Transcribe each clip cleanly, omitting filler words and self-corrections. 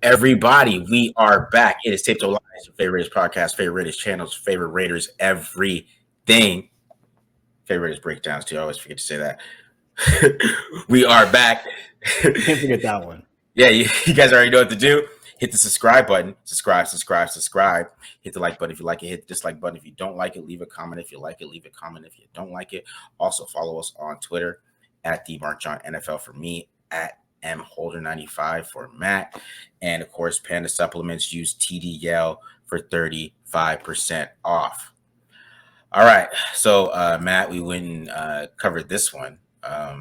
Everybody, we are back. It is Taped Live, your favorite Raiders podcast, favorite Raiders channels, favorite Raiders everything. Favorite Raiders breakdowns too. I always forget to say that. We are back. Can't forget that one. Yeah, you guys already know what to do. Hit the subscribe button. Subscribe. Hit the like button if you like it. Hit the dislike button if you don't like it. Leave a comment if you like it. Leave a comment if you don't like it. Also, follow us on Twitter at @DMarkJohnNFL for me, at mholder95 for Matt, and of course Panda Supplements. Use TDL for 35% off. All right, so Matt, we went and covered this one. I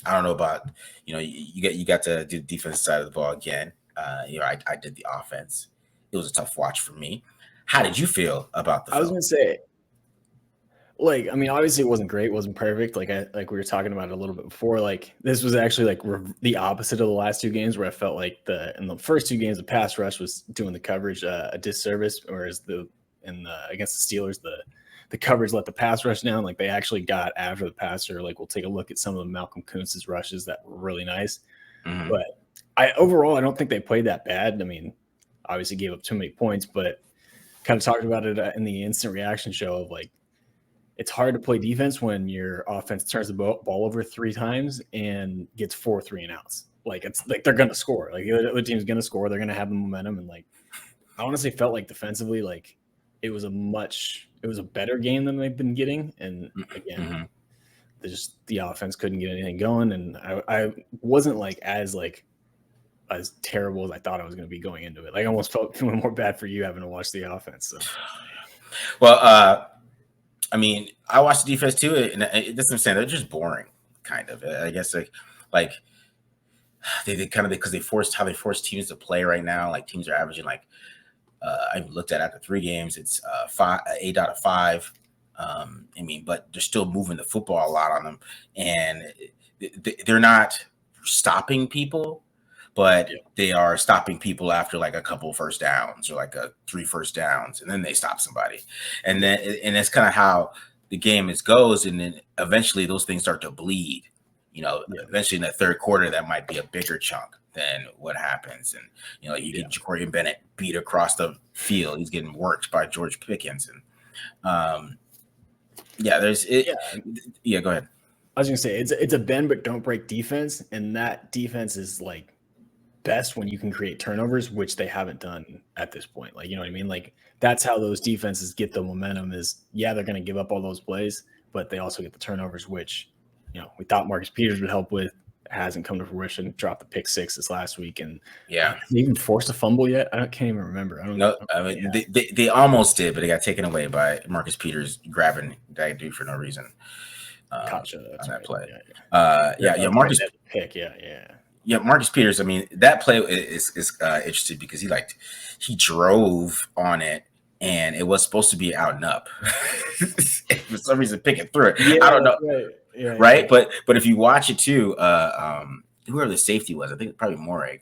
don't know about you got to do the defense side of the ball again. I did the offense. It was a tough watch for me. How did you feel about the film? I was gonna say, obviously it wasn't great, it wasn't perfect. Like we were talking about it a little bit before. Like this was actually the opposite of the last two games, where I felt like in the first two games the pass rush was doing the coverage a disservice, whereas against the Steelers the coverage let the pass rush down. Like they actually got after the passer. Like we'll take a look at some of the Malcolm Koonce's rushes that were really nice. Mm-hmm. But I don't think they played that bad. I mean, obviously gave up too many points, but kind of talked about it in the instant reaction show of like, it's hard to play defense when your offense turns the ball over 3 times and gets 4 3-and-outs. Like it's like they're going to score. Like the other team's going to score. They're going to have the momentum. And like, I honestly felt like defensively, like it was a better game than they've been getting. And again, the offense couldn't get anything going. And I wasn't as terrible as I thought I was going to be going into it. Like I almost felt feeling more bad for you having to watch the offense. So. Well, I mean, I watched the defense too, and that's what I'm saying. They're just boring, kind of. I guess like they kind of because they forced teams to play right now. Like teams are averaging I looked at after 3 games, it's 8 out of 5. But they're still moving the football a lot on them, and they're not stopping people, but they are stopping people after like a couple first downs or like 3 first downs, and then they stop somebody, and that's kind of how the game goes, and then eventually those things start to bleed. Eventually in the third quarter, that might be a bigger chunk than what happens, and you get Jacorian Bennett beat across the field. He's getting worked by George Pickens, and go ahead. I was gonna say it's a bend but don't break defense, and that defense is like best when you can create turnovers, which they haven't done at this point. Like, you know what I mean? Like that's how those defenses get the momentum is, they're going to give up all those plays, but they also get the turnovers, which, we thought Marcus Peters would help with. Hasn't come to fruition. Dropped the pick 6 this last week, and they even forced a fumble yet. I can't even remember. I don't know. They almost did, but it got taken away by Marcus Peters grabbing that dude for no reason. Gotcha. On that play. Marcus pick. Yeah, Marcus Peters. I mean, that play is interesting because he drove on it, and it was supposed to be out and up. For some reason, picking through it. I don't know. Right. But if you watch it too, whoever the safety was, I think probably Morag,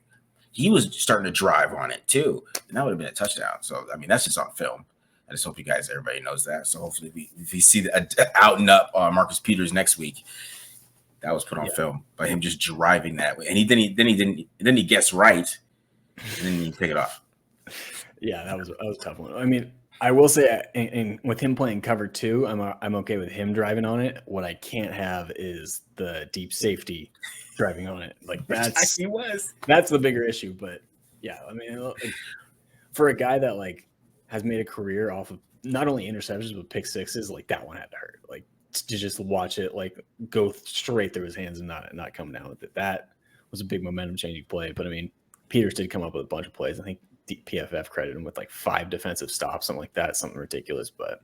he was starting to drive on it too, and that would have been a touchdown. So I mean, that's just on film. I just hope everybody knows that. So hopefully, if you see the out and up Marcus Peters next week, that was put on film by him just driving that way, and then he gets right, and then he pick it off. Yeah, that was a tough one. I mean, I will say, and with him playing cover 2, I'm okay with him driving on it. What I can't have is the deep safety driving on it. Like that's the bigger issue. But yeah, I mean, for a guy that has made a career off of not only interceptions but pick 6s, like that one had to hurt. Like to just watch it go straight through his hands and not come down with it. That was a big momentum changing play. But I mean, Peters did come up with a bunch of plays. I think PFF credited him with 5 defensive stops, something like that, something ridiculous. But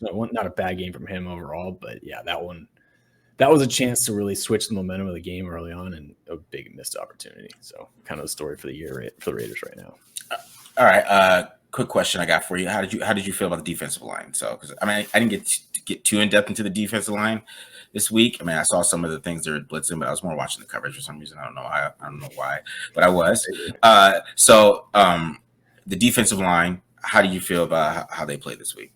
not a bad game from him overall. But yeah, that was a chance to really switch the momentum of the game early on, and a big missed opportunity. So kind of the story for the year for the Raiders right now. All right, quick question I got for you. How did you feel about the defensive line? So, because I mean, I didn't get too in depth into the defensive line this week. I mean, I saw some of the things they were blitzing, but I was more watching the coverage for some reason. I don't know why, but I was. The defensive line. How do you feel about how they played this week?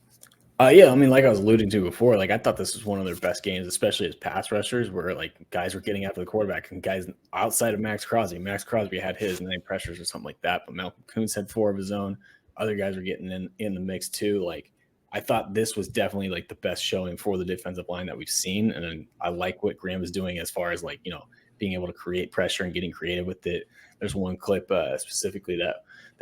Yeah, I mean, like I was alluding to before, like I thought this was one of their best games, especially as pass rushers, where like guys were getting after the quarterback and guys outside of Max Crosby. Max Crosby had his 9 pressures or something like that, but Malcolm Koonce had 4 of his own. Other guys were getting in the mix too. Like I thought this was definitely like the best showing for the defensive line that we've seen, and then I like what Graham is doing as far as like being able to create pressure and getting creative with it. There's one clip specifically that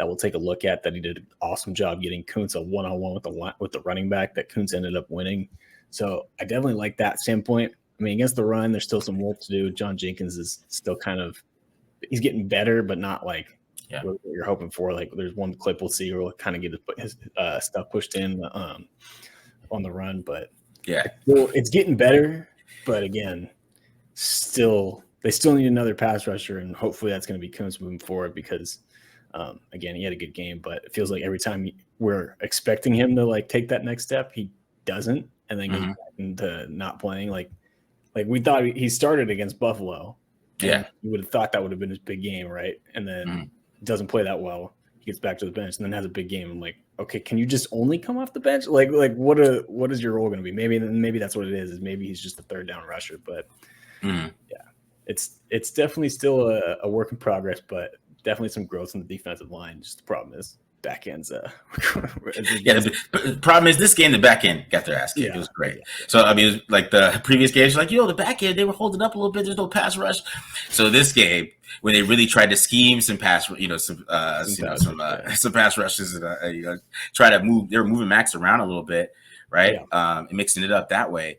we'll take a look at that he did an awesome job getting Koonce a one-on-one with the running back that Koonce ended up winning. So I definitely like that standpoint. I mean, against the run, there's still some work to do. John Jenkins is still he's getting better, but not like what you're hoping for. Like there's one clip we'll see where we'll kind of get his stuff pushed in on the run, but it's getting better. But again, they still need another pass rusher, and hopefully that's going to be Koonce moving forward because again, he had a good game, but it feels like every time we're expecting him to like take that next step, he doesn't, and then goes back into not playing. Like we thought he started against Buffalo. Yeah, you would have thought that would have been his big game, right? And then doesn't play that well. He gets back to the bench and then has a big game. I'm like, okay, can you just only come off the bench? Like what is your role going to be? Maybe that's what it is. Maybe he's just a third down rusher, but yeah, it's definitely still a work in progress, but definitely some growth in the defensive line. Just the problem is back end's the problem is this game the back end got their ass kicked. It was great. So I mean, it was like the previous games, like the back end they were holding up a little bit. There's no pass rush. So this game, when they really tried to scheme some pass, some pass rushes and try to move, they were moving Max around a little bit, right? And mixing it up that way.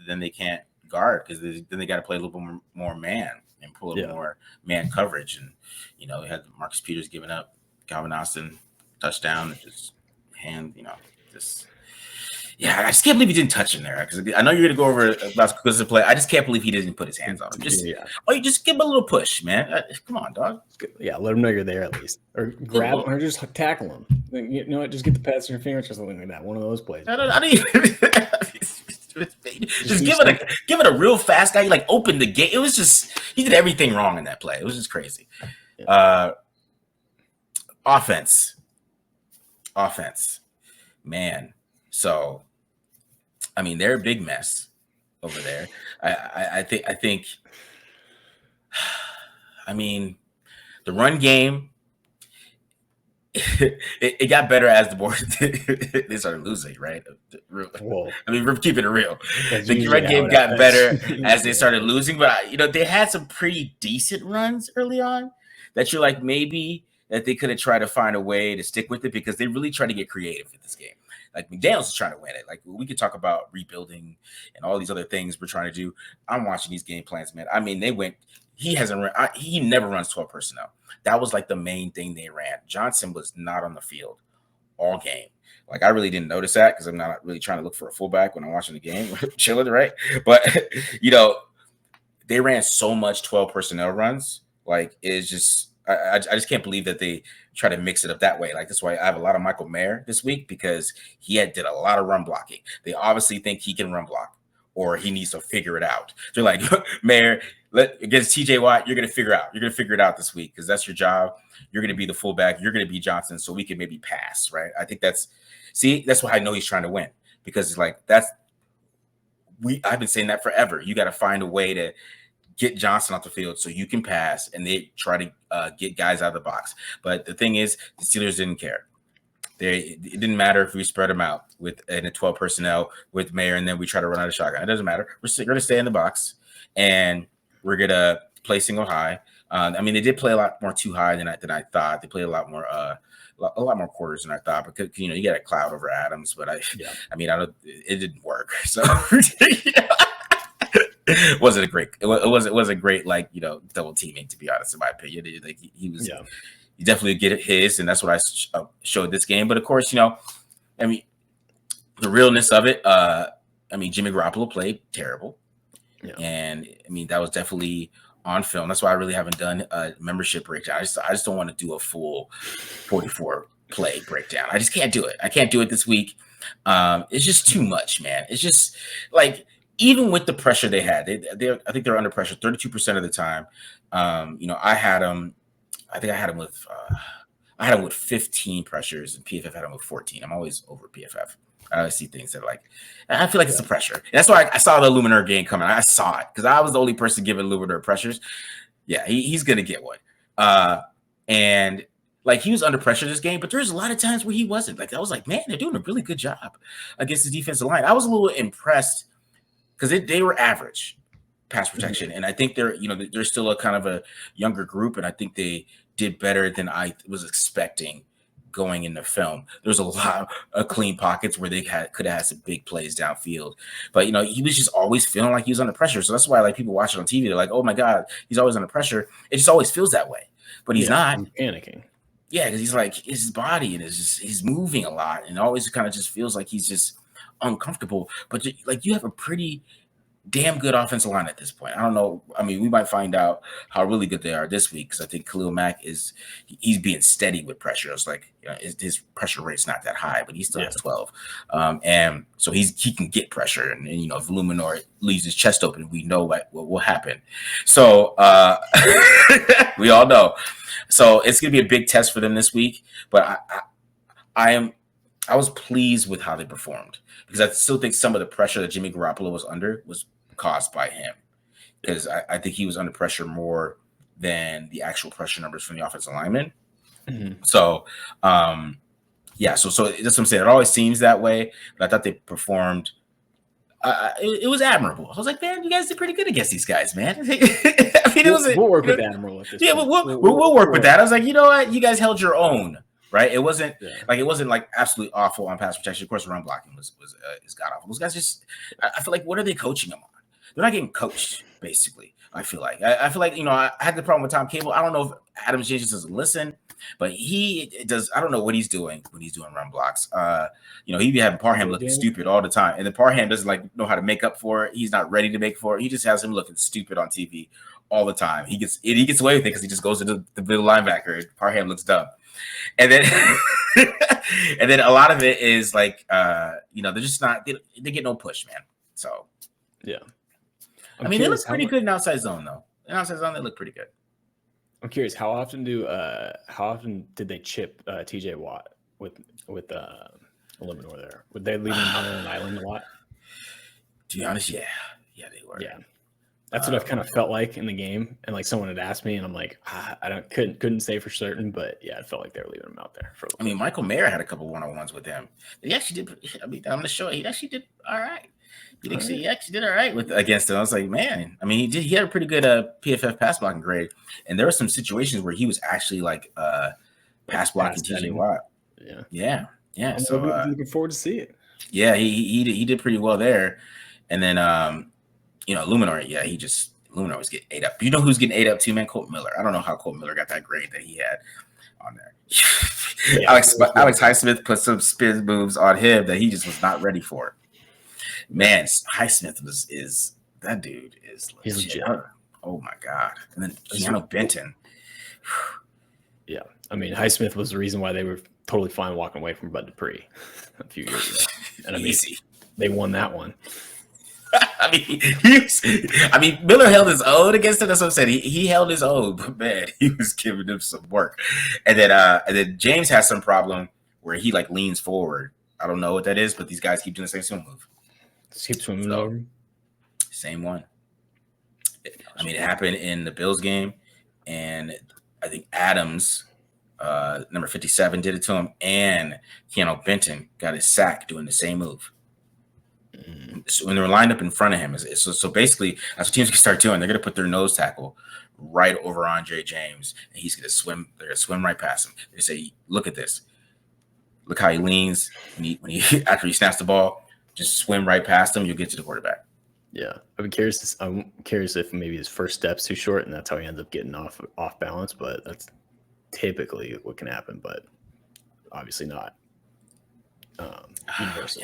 Then they can't guard because then they got to play a little bit more man and pull a little more man coverage. And they had Marcus Peters giving up Calvin Austin touchdown and just I just can't believe he didn't touch him there because I know you're gonna go over about Koonce play. I just can't believe he didn't put his hands on him. You just give him a little push, man. Come on, dog. Yeah, let him know you're there at least, or grab him, or just tackle him. You know what? Just get the pads in your fingers or something like that. One of those plays. I don't even. Just give it a real fast guy. You like open the gate. It was just he did everything wrong in that play. It was just crazy. Offense, man. So, I mean, they're a big mess over there. I think. I mean, the run game. It got better as the board they started losing, right? I mean, we're keeping it real. The run game got better as they started losing, but they had some pretty decent runs early on that you're like maybe that they could have tried to find a way to stick with it because they really tried to get creative in this game. Like McDaniels is trying to win it. Like we could talk about rebuilding and all these other things we're trying to do. I'm watching these game plans, man. I mean, they went. He never runs 12 personnel. That was like the main thing they ran. Johnson was not on the field all game. Like I really didn't notice that because I'm not really trying to look for a fullback when I'm watching the game, chilling, right? But they ran so much 12 personnel runs. Like it's just I just can't believe that they try to mix it up that way. Like that's why I have a lot of Michael Mayer this week because he did a lot of run blocking. They obviously think he can run block or he needs to figure it out. They're like, Mayer, against TJ Watt, you're going to figure it out this week because that's your job. You're going to be the fullback. You're going to be Johnson, so we can maybe pass, right? I think that's why I know he's trying to win because it's like I've been saying that forever. You got to find a way to get Johnson off the field so you can pass, and they try to get guys out of the box. But the thing is, the Steelers didn't care. It didn't matter if we spread them out in a 12 personnel with Mayer, and then we try to run out of shotgun. It doesn't matter. We're going to stay in the box, and we're going to play single high. I mean, they did play a lot more too high than I thought. They played a lot more quarters than I thought because you got a cloud over Adams, but I mean, it didn't work. So it wasn't great like double teaming, to be honest, in my opinion. Like he was. Yeah. You definitely get his, and that's what I showed this game. But of course, I mean, the realness of it. I mean, Jimmy Garoppolo played terrible, and I mean that was definitely on film. That's why I really haven't done a membership breakdown. I just don't want to do a full 44 play breakdown. I just can't do it. I can't do it this week. It's just too much, man. It's just like even with the pressure they had, I think they're under pressure 32% of the time. I think I had him with I had him with 15 pressures, and PFF had him with 14. I'm always over PFF. I always see things that are like, I feel like it's the pressure. And that's why I saw the Luminor game coming. I saw it because I was the only person giving Luminor pressures. Yeah, he's going to get one. And like he was under pressure this game, but there's a lot of times where he wasn't. Like I was like, man, they're doing a really good job against the defensive line. I was a little impressed because they were average pass protection, and I think they're still a kind of a younger group, and I think they did better than I was expecting going into film. There's a lot of clean pockets where they could have had some big plays downfield, but he was just always feeling like he was under pressure. So that's why like people watch it on TV, they're like, oh my God, he's always under pressure. It just always feels that way, but he's not. I'm panicking. Yeah, because he's like his body and he's moving a lot, and always kind of just feels like he's just uncomfortable. But like you have a pretty damn good offensive line at this point. I don't know. I mean, we might find out how really good they are this week because I think Khalil Mack he's being steady with pressure. It's like his pressure rate's not that high, but he still has 12, and so he can get pressure. And if Luminor leaves his chest open, we know what will happen. So we all know. So it's gonna be a big test for them this week. But I was pleased with how they performed because I still think some of the pressure that Jimmy Garoppolo was under was caused by him, because I think he was under pressure more than the actual pressure numbers from the offensive linemen. Mm-hmm. So, so that's what I'm saying. It always seems that way, but I thought they performed. It was admirable. I was like, man, you guys did pretty good against these guys, man. I mean, we'll work with admirable at this point. We'll work with that. I was like, you know what, you guys held your own. Right, it wasn't like absolutely awful on pass protection. Of course, run blocking was god awful. Those guys just, I feel like, what are they coaching them on? They're not getting coached, basically. I feel like I had the problem with Tom Cable. I don't know if Adam James doesn't listen, but he does. I don't know what he's doing when he's doing run blocks. He be having Parham looking stupid all the time, and then Parham doesn't know how to make up for it. He's not ready to make for it. He just has him looking stupid on TV all the time. He gets away with it because he just goes into the middle linebacker. And Parham looks dumb. And then and then a lot of it is like they're just not they get no push, man. So yeah, they look pretty good in outside zone though. In outside zone, they look pretty good. I'm curious, how often did they chip TJ Watt with Luminor there? Would they leave him on an island a lot? To be honest, yeah, they were. Yeah. That's what I've kind of felt like in the game, and like someone had asked me, and I'm like, couldn't say for certain, but yeah, it felt like they were leaving him out there. Michael Mayer had a couple one-on-ones with him. He actually did. On the show, he actually did all right. He actually did all right against him. I was like, man. He had a pretty good PFF pass blocking grade, and there were some situations where he was actually like pass blocking TJ Watt. Yeah. I'm so looking forward to see it. Yeah, he did pretty well there, and then Luminor, Luminor was getting ate up. You know who's getting ate up too, man? Colt Miller. I don't know how Colt Miller got that grade that he had on there. Alex Highsmith put some spin moves on him that he just was not ready for. Man, Highsmith that dude is legit. He's legit. Oh my God. And then Keanu Benton. Yeah. Highsmith was the reason why they were totally fine walking away from Bud Dupree a few years ago. And easy. They won that one. Miller held his own against him. That's what I'm saying. He held his own, but man, he was giving him some work. And then James has some problem where he like leans forward. I don't know what that is, but these guys keep doing the same swim move. Just keep swimming over. Same one. It happened in the Bills game, and I think Adams, number 57, did it to him, and Keanu Benton got his sack doing the same move. So when they're lined up in front of him, so basically that's what teams can start doing. They're going to put their nose tackle right over Andre James, and he's going to swim. They're going to swim right past him. They say, "Look at this. Look how he leans when he after he snaps the ball. Just swim right past him. You'll get to the quarterback." Yeah, I'm curious if maybe his first step's too short, and that's how he ends up getting off balance. But that's typically what can happen. But obviously not. Universal.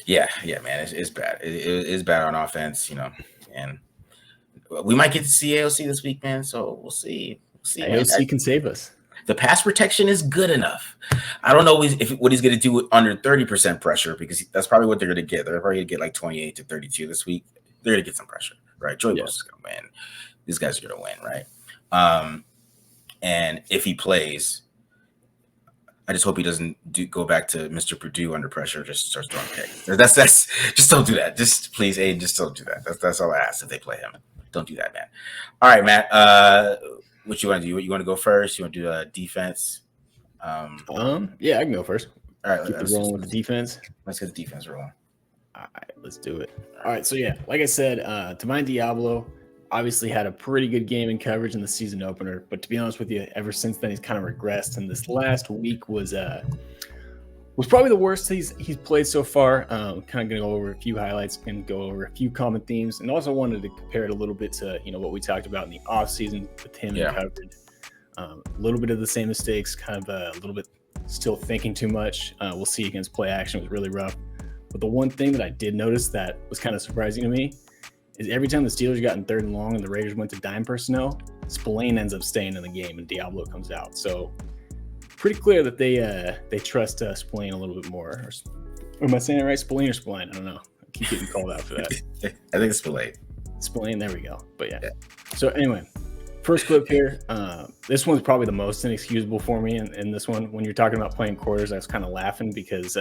Yeah, man, it's bad. It's bad on offense, and we might get to see AOC this week, man. So we'll see. AOC can save us. The pass protection is good enough. I don't know what he's going to do under 30% pressure, because that's probably what they're going to get. They're probably going to get like 28 to 32 this week. They're going to get some pressure, right? Joey Bosa is going to win. These guys are going to win, right? And if he plays, I just hope he doesn't go back to Mr. Purdue under pressure, just starts throwing picks. That's just don't do that. Just please, Aiden, just don't do that. That's all I ask if they play him. Don't do that, man. All right, Matt. What you want to do? You want to go first? You want to do defense? Yeah, I can go first. All right, keep it rolling with the defense. Let's get the defense rolling. All right, let's do it. All right, so yeah, like I said, Divine Deablo obviously had a pretty good game in coverage in the season opener, but to be honest with you, ever since then he's kind of regressed, and this last week was probably the worst he's played so far. Kind of going to go over a few highlights and go over a few common themes, and also wanted to compare it a little bit to what we talked about in the offseason with him in coverage. A little bit of the same mistakes, kind of a little bit still thinking too much. We'll see against play action was really rough. But the one thing that I did notice that was kind of surprising to me is every time the Steelers got in 3rd and long and the Raiders went to dime personnel, Spillane ends up staying in the game and Deablo comes out. So pretty clear that they trust Spillane a little bit more. Or am I saying it right? Spillane or Spillane? I don't know. I keep getting called out for that. I think it's Spillane. Spillane, there we go. But yeah. So anyway, first clip here. This one's probably the most inexcusable for me in this one. When you're talking about playing quarters, I was kind of laughing because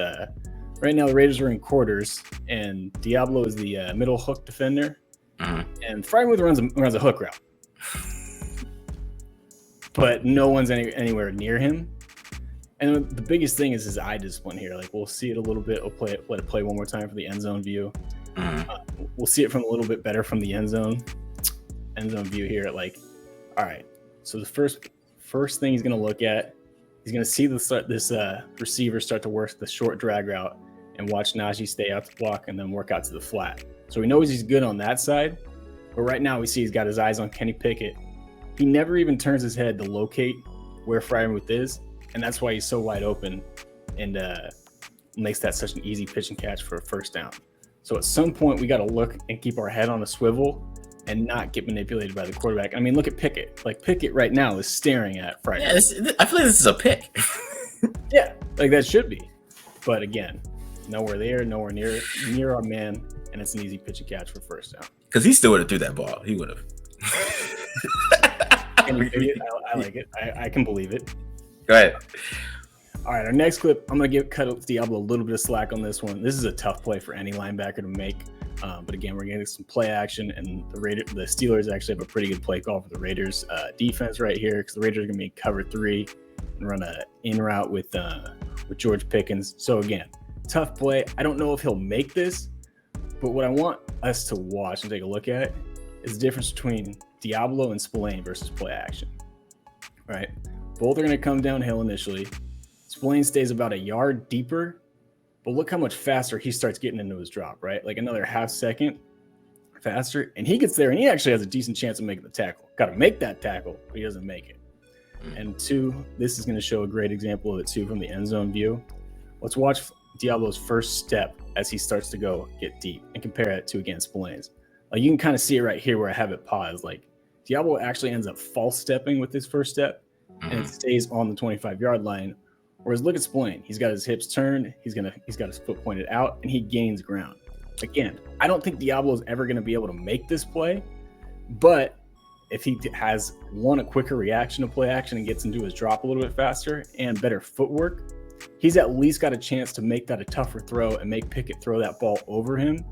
right now the Raiders are in quarters, and Deablo is the middle hook defender, and Frymouth runs a hook route, but no one's anywhere near him. And the biggest thing is his eye discipline here. Like, we'll see it a little bit. Let it play one more time for the end zone view. We'll see it from a little bit better from the end zone view here. Like, all right, so the first thing he's going to look at, he's going to see this receiver start to work the short drag route and watch Najee stay out the block and then work out to the flat. So we know he's good on that side, but right now we see he's got his eyes on Kenny Pickett. He never even turns his head to locate where Frymouth is, and that's why he's so wide open and makes that such an easy pitch and catch for a first down. So at some point we got to look and keep our head on a swivel and not get manipulated by the quarterback. I mean, look at Pickett. Like, Pickett right now is staring at Frymouth. Yeah, I feel like this is a pick. Yeah, like that should be. But again, nowhere there, nowhere near our man, and it's an easy pitch and catch for first down. Because he still would have threw that ball. He would have. I like it. I can believe it. Go ahead. All right, our next clip, I'm going to cut Deablo a little bit of slack on this one. This is a tough play for any linebacker to make. But again, we're getting some play action, and the Steelers actually have a pretty good play call for the Raiders defense right here, because the Raiders are going to be cover 3 and run an in route with George Pickens. So again, tough play. I don't know if he'll make this, but what I want us to watch and take a look at is the difference between Deablo and Spillane versus play action. Right? Both are going to come downhill initially. Spillane stays about a yard deeper, but look how much faster he starts getting into his drop, right? Like another half second faster, and he gets there, and he actually has a decent chance of making the tackle. Got to make that tackle, but he doesn't make it. And 2, this is going to show a great example of it too from the end zone view. Let's watch Diablo's first step as he starts to get deep and compare it to against Spillane's. Like, you can kind of see it right here where I have it paused. Like, Deablo actually ends up false stepping with his first step, and it stays on the 25-yard line. Whereas look at Spillane. He's got his hips turned. He's got his foot pointed out, and he gains ground. Again, I don't think Deablo is ever going to be able to make this play, but if he has a quicker reaction to play action and gets into his drop a little bit faster and better footwork, he's at least got a chance to make that a tougher throw and make Pickett throw that ball over him,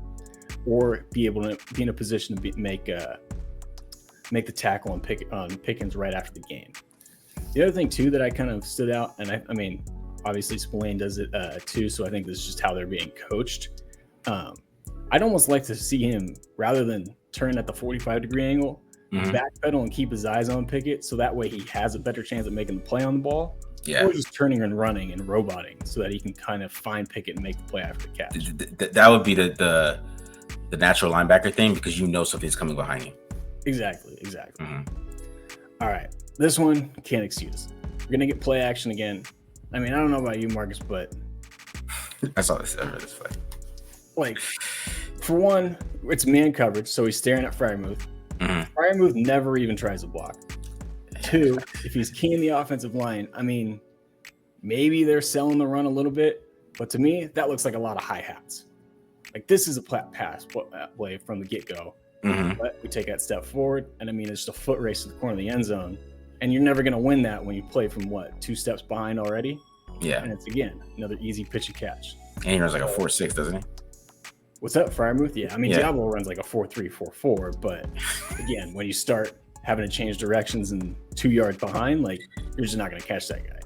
or be able to be in a position to make the tackle on Pickens right after the game. The other thing too that I kind of stood out, and I mean, obviously Spillane does it too, so I think this is just how they're being coached. I'd almost like to see him, rather than turn at the 45-degree angle, backpedal and keep his eyes on Pickett, so that way he has a better chance of making the play on the ball. Yeah. Or just turning and running and roboting, so that he can kind of find Pickett and make the play after the catch. That would be the natural linebacker thing, because something's coming behind you. Exactly. All right, this one can't excuse. We're gonna get play action again. I mean, I don't know about you, Marcus, but I saw this play. Like, for one, it's man coverage, so he's staring at Frymouth. Frymouth never even tries to block. 2, if he's keying the offensive line, I mean, maybe they're selling the run a little bit, but to me, that looks like a lot of hi-hats. Like, this is a pass play from the get-go. But we take that step forward, and I mean, it's just a foot race to the corner of the end zone, and you're never going to win that when you play from 2 steps behind already. Yeah. And it's, again, another easy pitch and catch. And he runs like a 4.6, doesn't he? What's up, Fryermuth? Yeah, I mean, Yeah. Deablo runs like a 4.3, 4.4, but again, when you start having to change directions and 2 yards behind, like, you're just not going to catch that guy.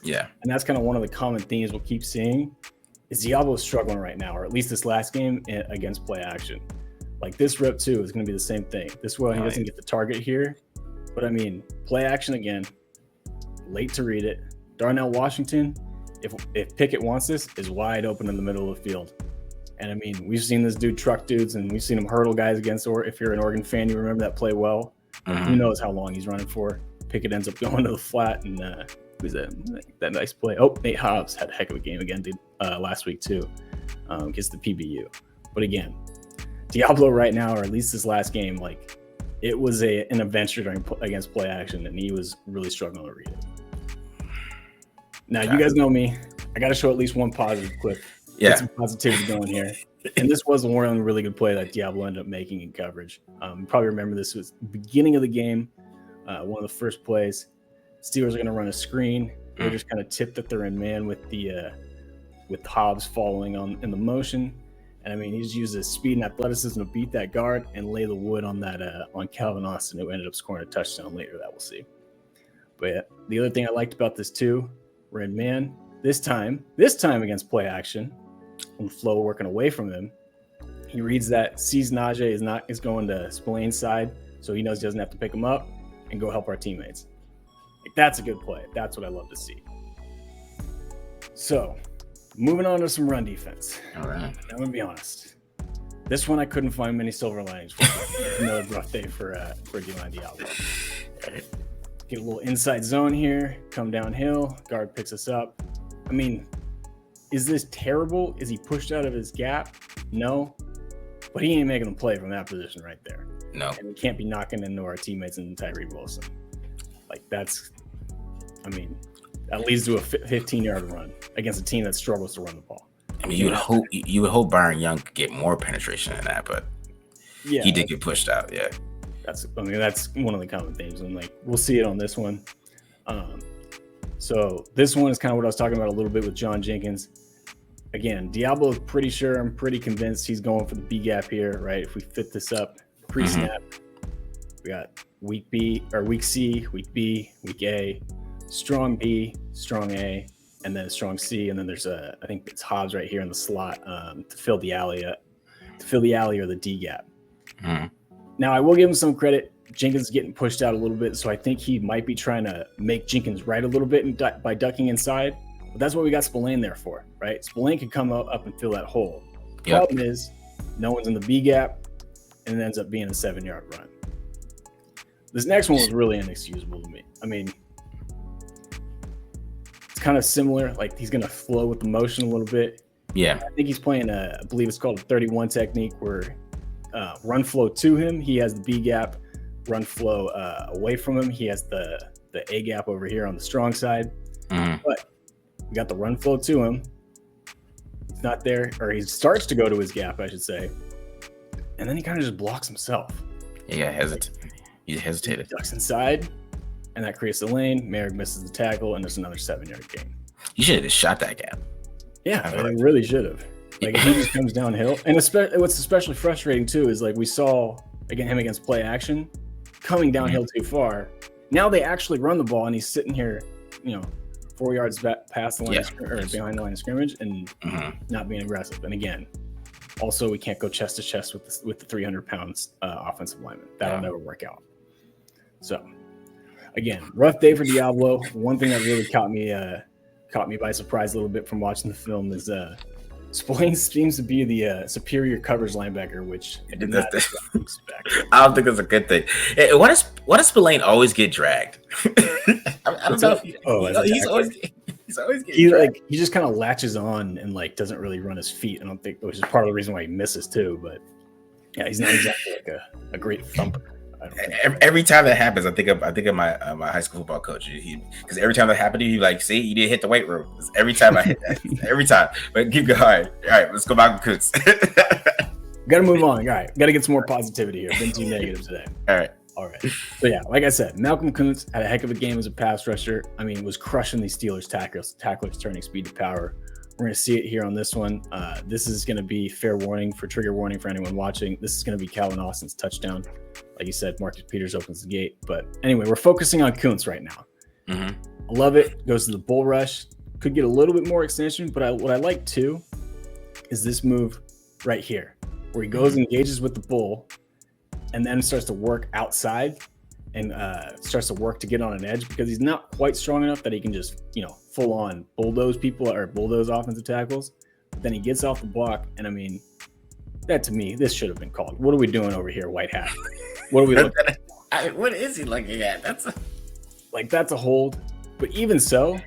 Yeah. And that's kind of one of the common themes we'll keep seeing is Deablo is struggling right now, or at least this last game against play action. Like this rep too is going to be the same thing. This way he doesn't get the target here, but I mean, play action again, late to read it. Darnell Washington, if Pickett wants this, is wide open in the middle of the field. And I mean, we've seen this dude truck dudes and we've seen him hurdle guys against, or if you're an Oregon fan, you remember that play well. Who knows how long he's running for. Pickett ends up going to the flat and who's that nice play? Oh, Nate Hobbs had a heck of a game again, dude, last week too. Gets the PBU. But again, Deablo right now, or at least this last game, like it was an adventure against play action, and he was really struggling to read it. Now, you guys know me. I got to show at least one positive clip. Yeah. Get some positivity going here. And this was one really good play that Deablo ended up making in coverage. You probably remember this was the beginning of the game, one of the first plays. Steelers are going to run a screen. They're just kind of tipped that they're in man with Hobbs following in the motion. And I mean, he's used his speed and athleticism to beat that guard and lay the wood on that on Calvin Austin, who ended up scoring a touchdown later. That we'll see. But yeah, the other thing I liked about this too, we're in man this time against play action, and Flo working away from him. He reads that, sees Najee is going to Spillane's side, so he knows he doesn't have to pick him up and go help our teammates. Like, that's a good play. That's what I love to see. So, moving on to some run defense. All right. I'm gonna be honest. This one I couldn't find many silver linings for. Another rough day for D-line Deablo. Get a little inside zone here. Come downhill. Guard picks us up. I mean, is this terrible? Is he pushed out of his gap? No. But he ain't making a play from that position right there. No. And we can't be knocking into our teammates and Tyree Wilson. Like that leads to a 15-yard run against a team that struggles to run the ball. I mean, you would hope Byron Young could get more penetration than that, but yeah, he did get pushed out. Yeah, that's one of the common themes, and like we'll see it on this one. So this one is kind of what I was talking about a little bit with John Jenkins. Again, Deablo is pretty sure, I'm pretty convinced he's going for the B gap here, right? If we fit this up pre-snap, we got week C, week B, week A, strong B, strong A, and then a strong C, and then there's I think it's Hobbs right here in the slot to fill the alley or the D gap. Now I will give him some credit. Jenkins is getting pushed out a little bit, so I think he might be trying to make Jenkins right a little bit by ducking inside. But that's what we got Spillane there for, right? Spillane can come up and fill that hole. The problem is no one's in the B gap, and it ends up being a 7-yard run. This next one was really inexcusable to me. I mean, it's kind of similar. Like he's going to flow with the motion a little bit. Yeah. I think he's playing I believe it's called a 31 technique where run flow to him. He has the B gap. Run flow away from him. He has the A gap over here on the strong side. But we got the run flow to him. He's not there, or he starts to go to his gap, I should say. And then he kind of just blocks himself. Yeah, he hesitated. He ducks inside, and that creates the lane. Merrick misses the tackle, and there's another 7-yard gain. You should have just shot that gap. Yeah, I really should have. Like, if he just comes downhill. And what's especially frustrating, too, is like we saw him against play action, coming downhill too far. Now they actually run the ball, and he's sitting here, 4 yards back past the line or behind the line of scrimmage, and not being aggressive. And again, also we can't go chest to chest with the 300 pounds offensive lineman. That'll never work out. So again, rough day for Deablo. One thing that really caught me by surprise a little bit from watching the film is Spillane seems to be the superior coverage linebacker, which I did not expect. I don't think that's a good thing. Why does Spillane always get dragged? I don't know. He's always getting dragged. He just kind of latches on and like doesn't really run his feet. I don't think, which is part of the reason why he misses too. But yeah, he's not exactly like a great thumper. Every time that happens, I think of my high school football coach. Because every time that happened to you, like, see, you didn't hit the weight room. Every time I hit that, every time. But keep going. All right, let's go back to Koonce. Got to move on. All right, got to get some more positivity here. Been too negative today. All right. All right. So yeah, like I said, Malcolm Koonce had a heck of a game as a pass rusher. I mean, was crushing these Steelers tacklers turning speed to power. We're going to see it here on this one. This is going to be fair warning for trigger warning for anyone watching. This is going to be Calvin Austin's touchdown. Like you said, Marcus Peters opens the gate. But anyway, we're focusing on Koonce right now. I love it. Goes to the bull rush. Could get a little bit more extension, but what I like too is this move right here, where he goes and engages with the bull and then starts to work outside and starts to work to get on an edge, because he's not quite strong enough that he can just, full on bulldoze people or bulldoze offensive tackles. But then he gets off the block. And I mean, that to me, this should have been called. What are we doing over here, white hat? What are we looking at? What is he looking at? That's a hold. But even so,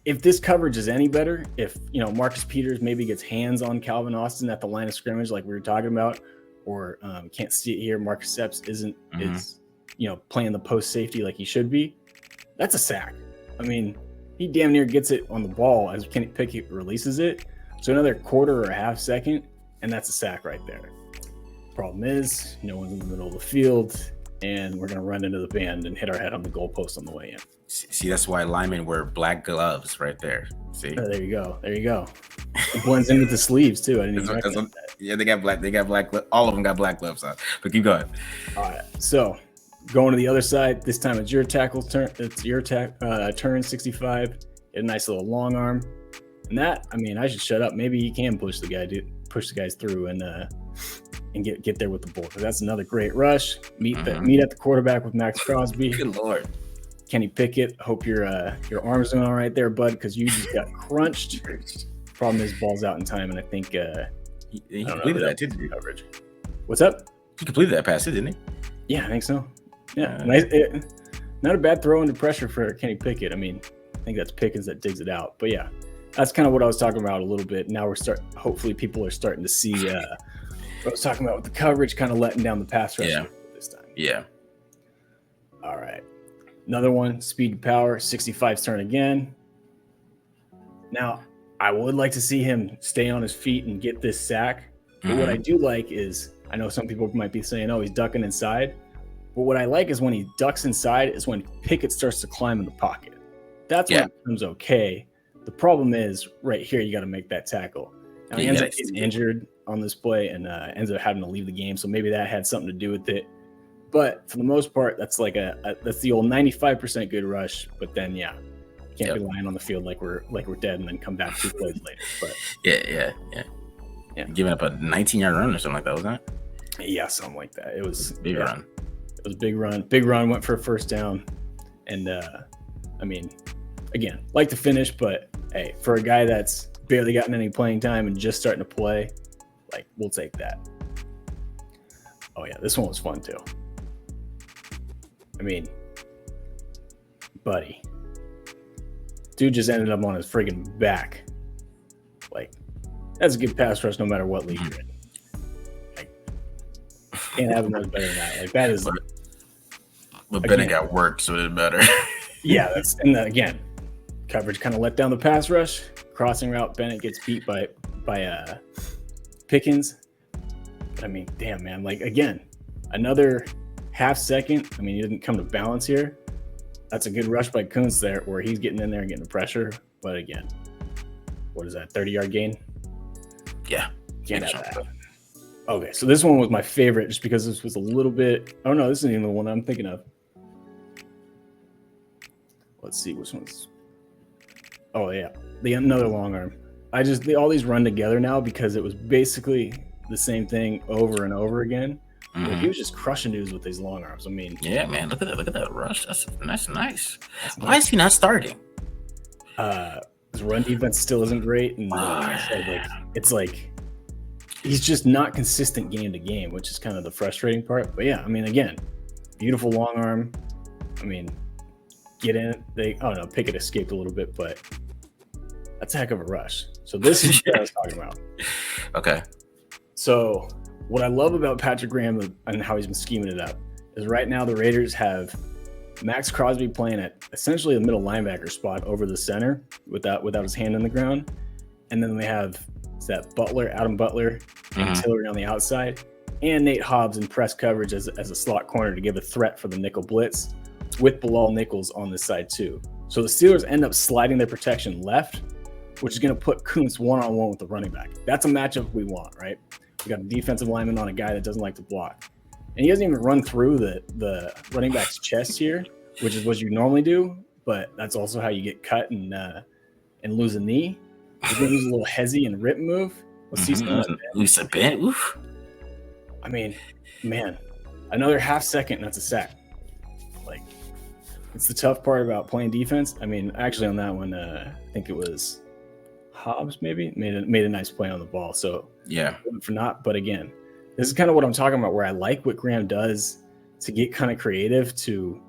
if this coverage is any better, if Marcus Peters maybe gets hands on Calvin Austin at the line of scrimmage, like we were talking about, or can't see it here, Marcus Epps is playing the post safety like he should be, that's a sack. I mean, he damn near gets it on the ball as Kenny Pickett releases it. So another quarter or a half second, and that's a sack right there. Problem is, no one's in the middle of the field, and we're going to run into the band and hit our head on the goalpost on the way in. See, that's why linemen wear black gloves right there. See? There you go. It blends in with the sleeves too. I didn't even recognize that. Yeah, they got black. All of them got black gloves on. But keep going. All right. So going to the other side. This time it's your tackle's turn. It's your turn. 65. Get a nice little long arm. And that, I mean, I should shut up. Maybe he can push the guys through and get there with the ball. That's another great rush. Meet at the quarterback with Max Crosby. Good Lord. Kenny Pickett, hope your arm's doing all right there, bud, because you just got crunched. Problem is, ball's out in time, and I think he completed that, didn't he? Coverage. What's up? He completed that pass, didn't he? Yeah, I think so. Yeah, nice. Not a bad throw into pressure for Kenny Pickett. I mean, I think that's Pickens that digs it out. But yeah, that's kind of what I was talking about a little bit. Now hopefully people are starting to see what I was talking about with the coverage, kind of letting down the pass rush this time. Yeah. All right. Another one, speed to power, 65's turn again. Now, I would like to see him stay on his feet and get this sack. But what I do like is, I know some people might be saying, oh, he's ducking inside. But what I like is when he ducks inside is when Pickett starts to climb in the pocket. That's when it becomes okay. The problem is, right here, you got to make that tackle. Now, he ends up getting injured on this play and ends up having to leave the game. So maybe that had something to do with it. But for the most part, that's like that's the old 95% good rush. But then, you can't be lying on the field like we're dead and then come back 2 plays later. But yeah. Giving up a 19-yard run or something like that, wasn't it? Yeah, something like that. It was big run. It was a big run. Big run, went for a first down. And I mean, again, like to finish, but hey, for a guy that's barely gotten any playing time and just starting to play, like, we'll take that. Oh yeah, this one was fun too. I mean, buddy, dude just ended up on his friggin' back. Like, that's a good pass rush no matter what league you're in. Like, can't have much better than that. Like, that is. But Bennett got worked, so it's better. Yeah, again, coverage kind of let down the pass rush. Crossing route, Bennett gets beat by Pickens. But I mean, damn, man. Like, again, another half second. I mean, he didn't come to balance here. That's a good rush by Koonce there, where he's getting in there and getting the pressure. But again, what is that, 30-yard gain? Yeah. Can't have that. Okay, so this one was my favorite just because this was a little bit. Oh, no, this isn't even the one I'm thinking of. Let's see which one's. Oh, yeah. Another long arm. All these run together now because it was basically the same thing over and over again. Like, he was just crushing dudes with these long arms. I mean, yeah, man, look at that rush. That's nice. Why is he not starting? His run defense still isn't great, and it's like he's just not consistent game to game, which is kind of the frustrating part. But yeah, I mean, again, beautiful long arm. I mean, get in. Pickett escaped a little bit, but that's a heck of a rush. So this is what I was talking about. Okay. So what I love about Patrick Graham and how he's been scheming it up is right now the Raiders have Max Crosby playing at essentially the middle linebacker spot over the center without his hand in the ground. And then they have that Adam Butler, and Tillery on the outside. and Nate Hobbs in press coverage as a slot corner to give a threat for the nickel blitz with Bilal Nichols on this side too. So the Steelers end up sliding their protection left, which is going to put Koonce one-on-one with the running back. That's a matchup we want, right? We got a defensive lineman on a guy that doesn't like to block. And he doesn't even run through the running back's chest here, which is what you normally do, but that's also how you get cut and lose a knee. He's going to use a little hezzy and rip move. Let's see some of that. Lose a bit. Oof. I mean, man, another half second and that's a sack. Like, it's the tough part about playing defense. I mean, actually on that one, I think it was Hobbs maybe made a nice play on the ball. So yeah, for not. But again, this is kind of what I'm talking about, where I like what Graham does to get kind of creative to,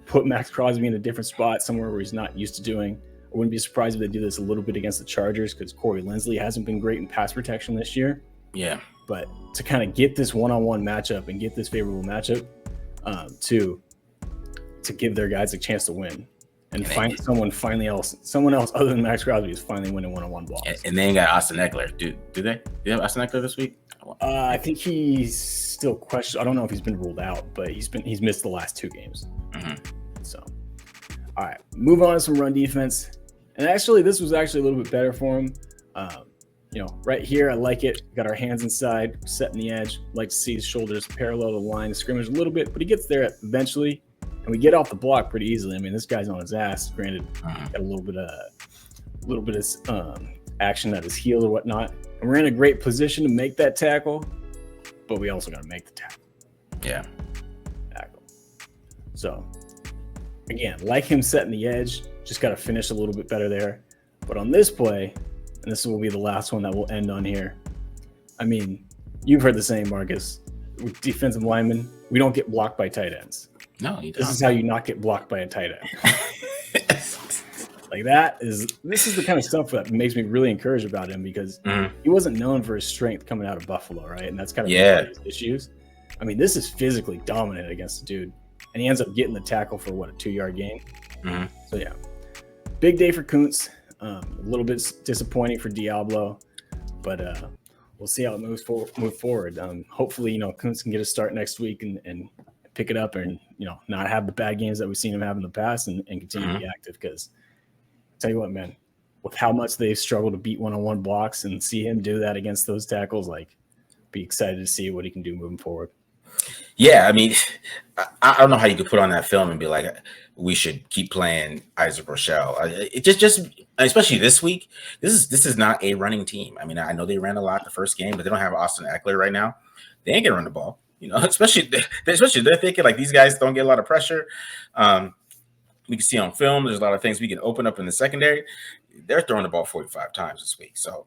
put Max Crosby in a different spot, somewhere where he's not used to doing. I wouldn't be surprised if they do this a little bit against the Chargers because Corey Linsley hasn't been great in pass protection this year. Yeah. But to kind of get this one-on-one matchup and get this favorable matchup to give their guys a chance to win and find someone else other than Max Crosby is finally winning one-on-one balls. And they ain't got Austin Eckler. Do they? Do they have Austin Eckler this week? I think he's still questioned. I don't know if he's been ruled out, but he's missed the last 2 games. Mm-hmm. So, all right, move on to some run defense. And actually, this was actually a little bit better for him. Right here, I like it. Got our hands inside, setting the edge. Like to see his shoulders parallel to the line of scrimmage a little bit, but he gets there eventually. And we get off the block pretty easily. I mean, this guy's on his ass. Granted, got a little bit of action at his heel or whatnot. And we're in a great position to make that tackle, but we also got to make the tackle. Yeah. Tackle. So, again, like him setting the edge, just got to finish a little bit better there. But on this play, and this will be the last one that we'll end on here. I mean, you've heard the saying, Marcus, with defensive linemen, we don't get blocked by tight ends. No, you don't. This is how you not get blocked by a tight end. This is the kind of stuff that makes me really encouraged about him because he wasn't known for his strength coming out of Buffalo, right? And that's kind of his issues. I mean, this is physically dominant against the dude. And he ends up getting the tackle for, a 2-yard gain? Mm-hmm. So, yeah. Big day for Koonce. A little bit disappointing for Deablo, but we'll see how it move forward. Hopefully, Koonce can get a start next week and pick it up and, not have the bad games that we've seen him have in the past and continue to be active because tell you what, man, with how much they've struggled to beat one-on-one blocks and see him do that against those tackles, be excited to see what he can do moving forward. Yeah, I mean, I don't know how you could put on that film and be like, we should keep playing Isaac Rochelle. It just especially this week. This is not a running team. I mean, I know they ran a lot the first game, but they don't have Austin Eckler right now. They ain't gonna run the ball, Especially they're thinking like these guys don't get a lot of pressure. We can see on film. There's a lot of things we can open up in the secondary. They're throwing the ball 45 times this week, so.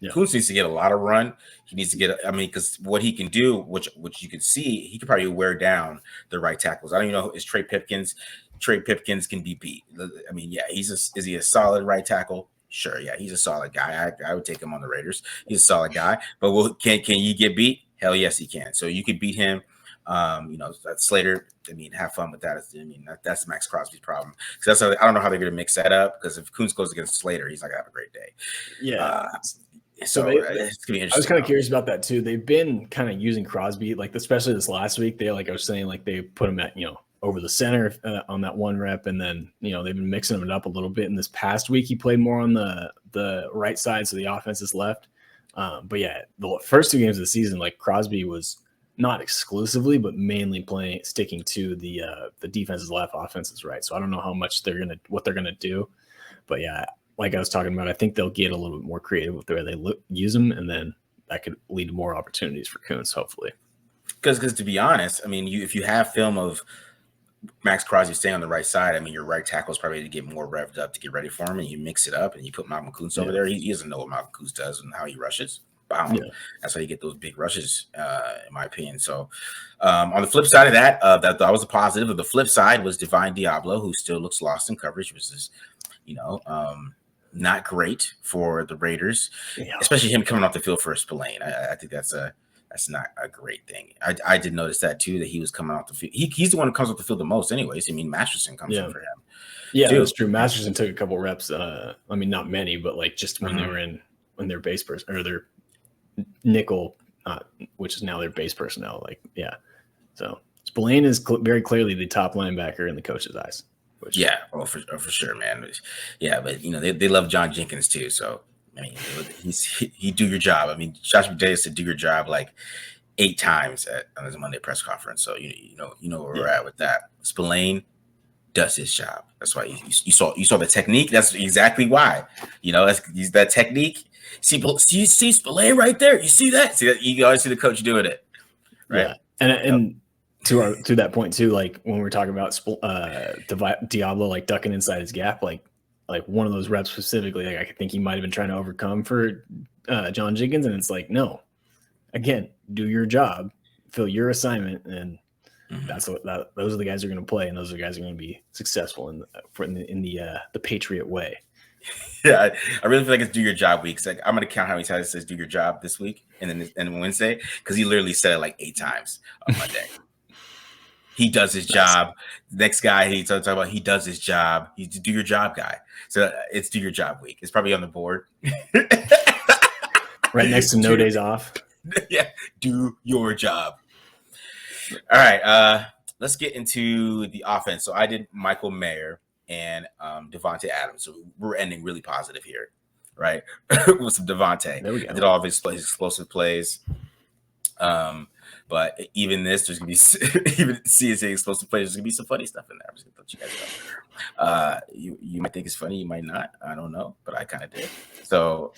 Yeah. Koonce needs to get a lot of run. He needs to get, because what he can do, which you can see, he could probably wear down the right tackles. I don't even know, is Trey Pipkins can be beat. I mean, yeah, is he a solid right tackle? Sure, yeah, he's a solid guy. I would take him on the Raiders. He's a solid guy. But can you get beat? Hell yes, he can. So you could beat him. That Slater, I mean, have fun with that. I mean, that's Max Crosby's problem. Because I don't know how they're going to mix that up. Because if Koonce goes against Slater, he's not going to have a great day. Yeah. So it's gonna be interesting. I was kind of curious about that too. They've been kind of using Crosby, especially this last week. They, like I was saying, they put him at over the center on that one rep, and then they've been mixing him up a little bit. In this past week, he played more on the right side, so the offense is left. But yeah, the first 2 games of the season, Crosby was not exclusively, but mainly sticking to the defense's left, offense's right. So I don't know how much what they're gonna do, but yeah. Like I was talking about, I think they'll get a little bit more creative with the way they use them, and then that could lead to more opportunities for Koonce, hopefully. Because to be honest, I mean, if you have film of Max Crosby staying on the right side, I mean, your right tackle is probably to get more revved up to get ready for him, and you mix it up, and you put Malcolm Koonce over there. He doesn't know what Malcolm Koonce does and how he rushes. That's how you get those big rushes, in my opinion. So, on the flip side of that, that was a positive. Of the flip side was Divine Deablo, who still looks lost in coverage, which is, not great for the Raiders, especially him coming off the field for Spillane. I think that's not a great thing. I did notice that too, that he was coming off the field. He's the one who comes off the field the most anyways. I mean, Masterson comes in for him. Yeah, that's true. Masterson took a couple reps. I mean, not many, but just when they were in their base person or their nickel which is now their base personnel. Like, yeah. So Spillane is very clearly the top linebacker in the coach's eyes. For sure, man. Yeah, but they love John Jenkins too. So I mean, he do your job. I mean, Josh McDaniels said do your job like 8 times on his Monday press conference. So you know where we're at with that. Spillane does his job. That's why you saw the technique. That's exactly why. That's that technique. See Spillane right there. You see that? See that? You always see the coach doing it, right? Yeah. And to that point too, like when we're talking about Deablo like ducking inside his gap, like one of those reps specifically, like I think he might have been trying to overcome for John Jenkins, and it's like, no, again, do your job, fill your assignment, and those are the guys who are going to play, and those are the guys who are going to be successful in the Patriot way. Yeah, I really feel like it's do your job week. Like I'm going to count how many times it says do your job this week, and then Wednesday, because he literally said it like 8 times on Monday. He does his job. Next guy he talks about, he does his job. He's do your job guy. So it's do your job week. It's probably on the board. Right next to no days off. Yeah, do your job. All right, let's get into the offense. So I did Michael Mayer and Devontae Adams. So we're ending really positive here, right? With some Devontae. There we go. I did all of his explosive plays. But even this, there's gonna be even CSA explosive plays. There's gonna be some funny stuff in there. I'm just gonna let you guys know. You might think it's funny, you might not. I don't know, but I kind of did. So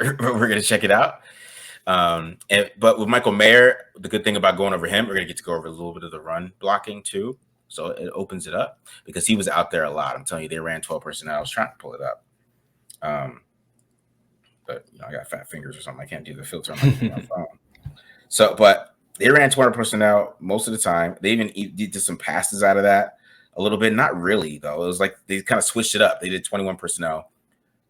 we're gonna check it out. But with Michael Mayer, the good thing about going over him, we're gonna get to go over a little bit of the run blocking too. So it opens it up because he was out there a lot. I'm telling you, they ran 12 personnel. I was trying to pull it up. But I got fat fingers or something. I can't do the filter on my phone. So, but they ran 200 personnel most of the time. They even did some passes out of that a little bit. Not really, though. It was like they kind of switched it up. They did 21 personnel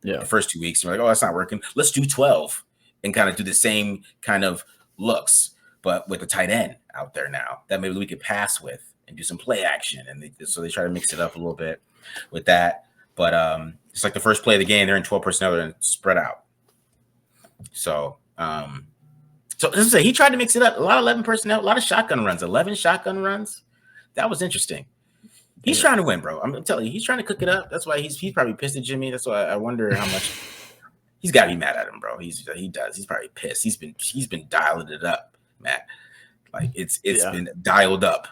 the first 2 weeks. You're like, oh, that's not working. Let's do 12 and kind of do the same kind of looks, but with a tight end out there now that maybe we could pass with and do some play action. And so they try to mix it up a little bit with that. But it's like the first play of the game. They're in 12 personnel and spread out. So, So as I say, he tried to mix it up. A lot of 11 personnel, a lot of shotgun runs, 11 shotgun runs. That was interesting. He's trying to win, bro. I'm telling you, he's trying to cook it up. That's why he's probably pissed at Jimmy. That's why I wonder how much he's got to be mad at him, bro. He does. He's probably pissed. He's been dialing it up, Matt. Like it's been dialed up.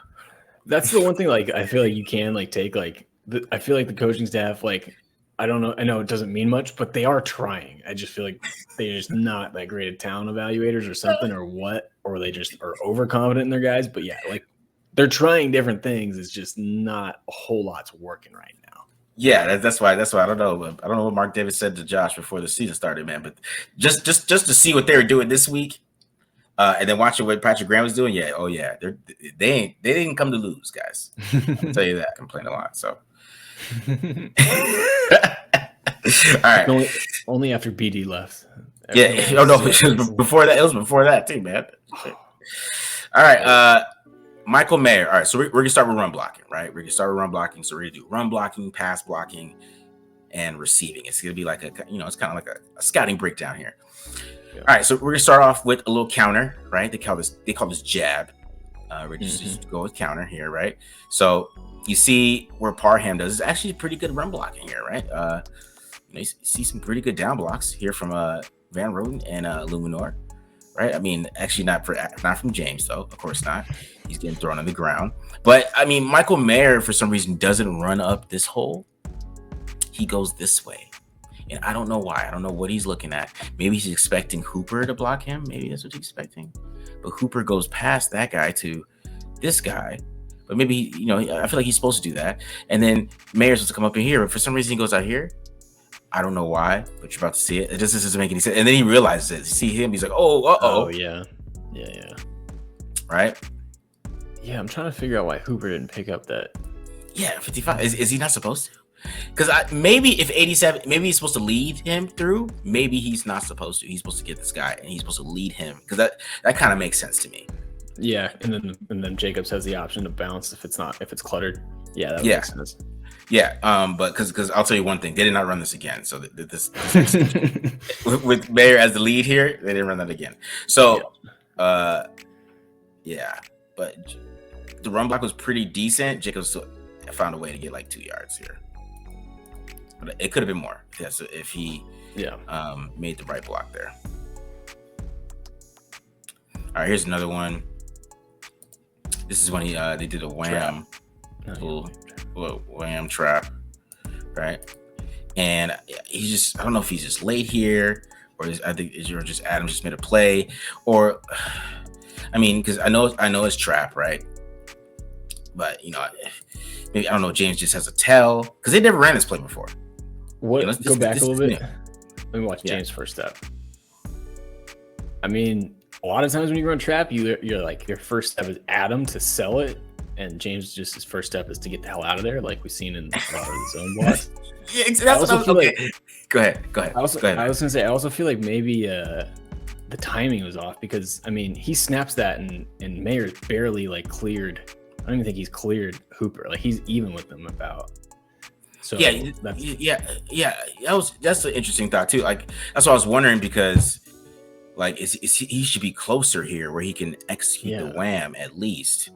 That's the one thing. Like I feel like you can like take like I feel like the coaching staff like. I don't know. I know it doesn't mean much, but they are trying. I just feel like they're just not that great at talent evaluators or something or they just are overconfident in their guys. But yeah, like they're trying different things. It's just not a whole lot's working right now. Yeah, that's why I don't know. I don't know what Mark Davis said to Josh before the season started, man. But just to see what they were doing this week, and then watching what Patrick Graham was doing. Yeah, oh yeah, they didn't come to lose, guys. I'll tell you that. I complain a lot, so. All right. Only after BD left. Yeah. Oh no, it was before that. It was before that too, man. All right. Michael Mayer. All right. So we're gonna start with run blocking, right? We're gonna start with run blocking. So we're gonna do run blocking, pass blocking, and receiving. It's gonna be like it's kind of like a scouting breakdown here. Yeah. All right. So we're gonna start off with a little counter, right? They call this jab. We're just go with counter here, right? So you see where Parham does is actually pretty good run blocking here, right? You see some pretty good down blocks here from Van Roten and Luminor, right? I mean, actually not from James though, of course not. He's getting thrown on the ground, but I mean, Michael Mayer for some reason doesn't run up this hole. He goes this way, and I don't know why. I don't know what he's looking at. Maybe he's expecting Hooper to block him. Maybe that's what he's expecting. But Hooper goes past that guy to this guy. But maybe, I feel like he's supposed to do that. And then Mayer's supposed to come up in here. But for some reason, he goes out here. I don't know why, but you're about to see it. It just doesn't make any sense. And then he realizes it. You see him. He's like, oh, uh-oh. Oh, yeah. Yeah. Right? Yeah, I'm trying to figure out why Hooper didn't pick up that. Yeah, 55. Is he not supposed to? Because maybe if 87, maybe he's supposed to lead him through. Maybe he's not supposed to. He's supposed to get this guy, and he's supposed to lead him. Because that kind of makes sense to me. Yeah, and then Jacobs has the option to bounce if it's cluttered. Yeah, that makes sense. Yeah, but because I'll tell you one thing, they did not run this again. So this with Mayer as the lead here, they didn't run that again. So Yeah, but the run block was pretty decent. Jacobs still found a way to get like 2 yards here, but it could have been more. Yeah, so if he made the right block there. All right, here's another one. This is when they did a wham, little wham trap, right? And he's just, I don't know if he's just late here, or I think just Adam just made a play, or I mean, because I know it's trap, right? But maybe I don't know. James just has a tell because they never ran this play before. What? Go back a little bit. Let me watch James' first step. I mean, a lot of times when you run trap, you're like your first step is Adam to sell it, and James just his first step is to get the hell out of there, like we've seen in a lot of the zone blocks. Yeah, that's what okay. Go ahead. I was gonna say I also feel like maybe the timing was off because I mean he snaps that and Mayer's barely like cleared. I don't even think he's cleared Hooper. Like he's even with them about. So that's an interesting thought too. Like that's what I was wondering because like he should be closer here where he can execute the wham at least,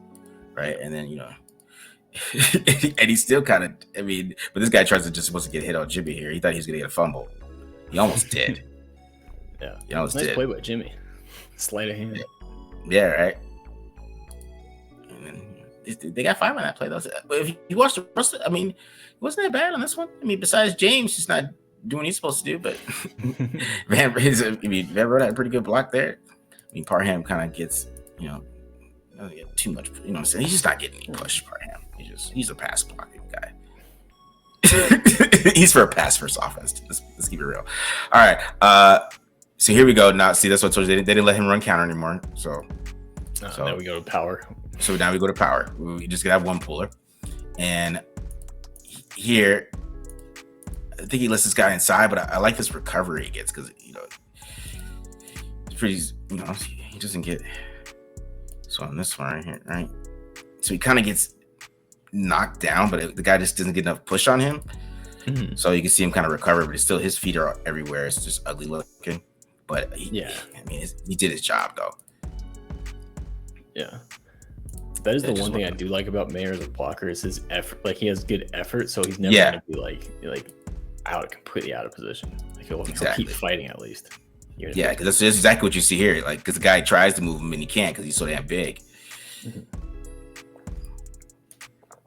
right? And then and he's still kind of. I mean, but this guy wants to get hit on Jimmy here. He thought he was gonna get a fumble. He almost did. Yeah, he almost did. Nice play by Jimmy. Sleight of hand. Yeah, right. And then they got 5 on that play. But if you watch the rest, I mean, it wasn't that bad on this one. I mean, besides James, he's not doing what he's supposed to do. But Van Rode had a pretty good block there. I mean, Parham kind of gets too much. You know what I'm saying? He's just not getting any push. Parham. He's a pass blocking guy. He's for a pass first offense. Let's keep it real. All right. So here we go. Now, see, that's what I told you. They didn't let him run counter anymore. So now we go to power. So now we go to power. We just gonna have one puller. And here, I think he lets this guy inside, but I like this recovery he gets because it's pretty. He doesn't get. So on this one right here, right? So he kind of gets knocked down, but the guy just doesn't get enough push on him. Mm-hmm. So you can see him kind of recover, but still his feet are everywhere. It's just ugly looking. But he did his job though. Yeah. That is the one thing I do like about Mayer as a blocker is his effort. Like he has good effort, so he's never gonna be like completely out of position. Like he'll keep fighting at least. Yeah, because that's exactly what you see here. Like because the guy tries to move him and he can't because he's so damn big. Mm-hmm.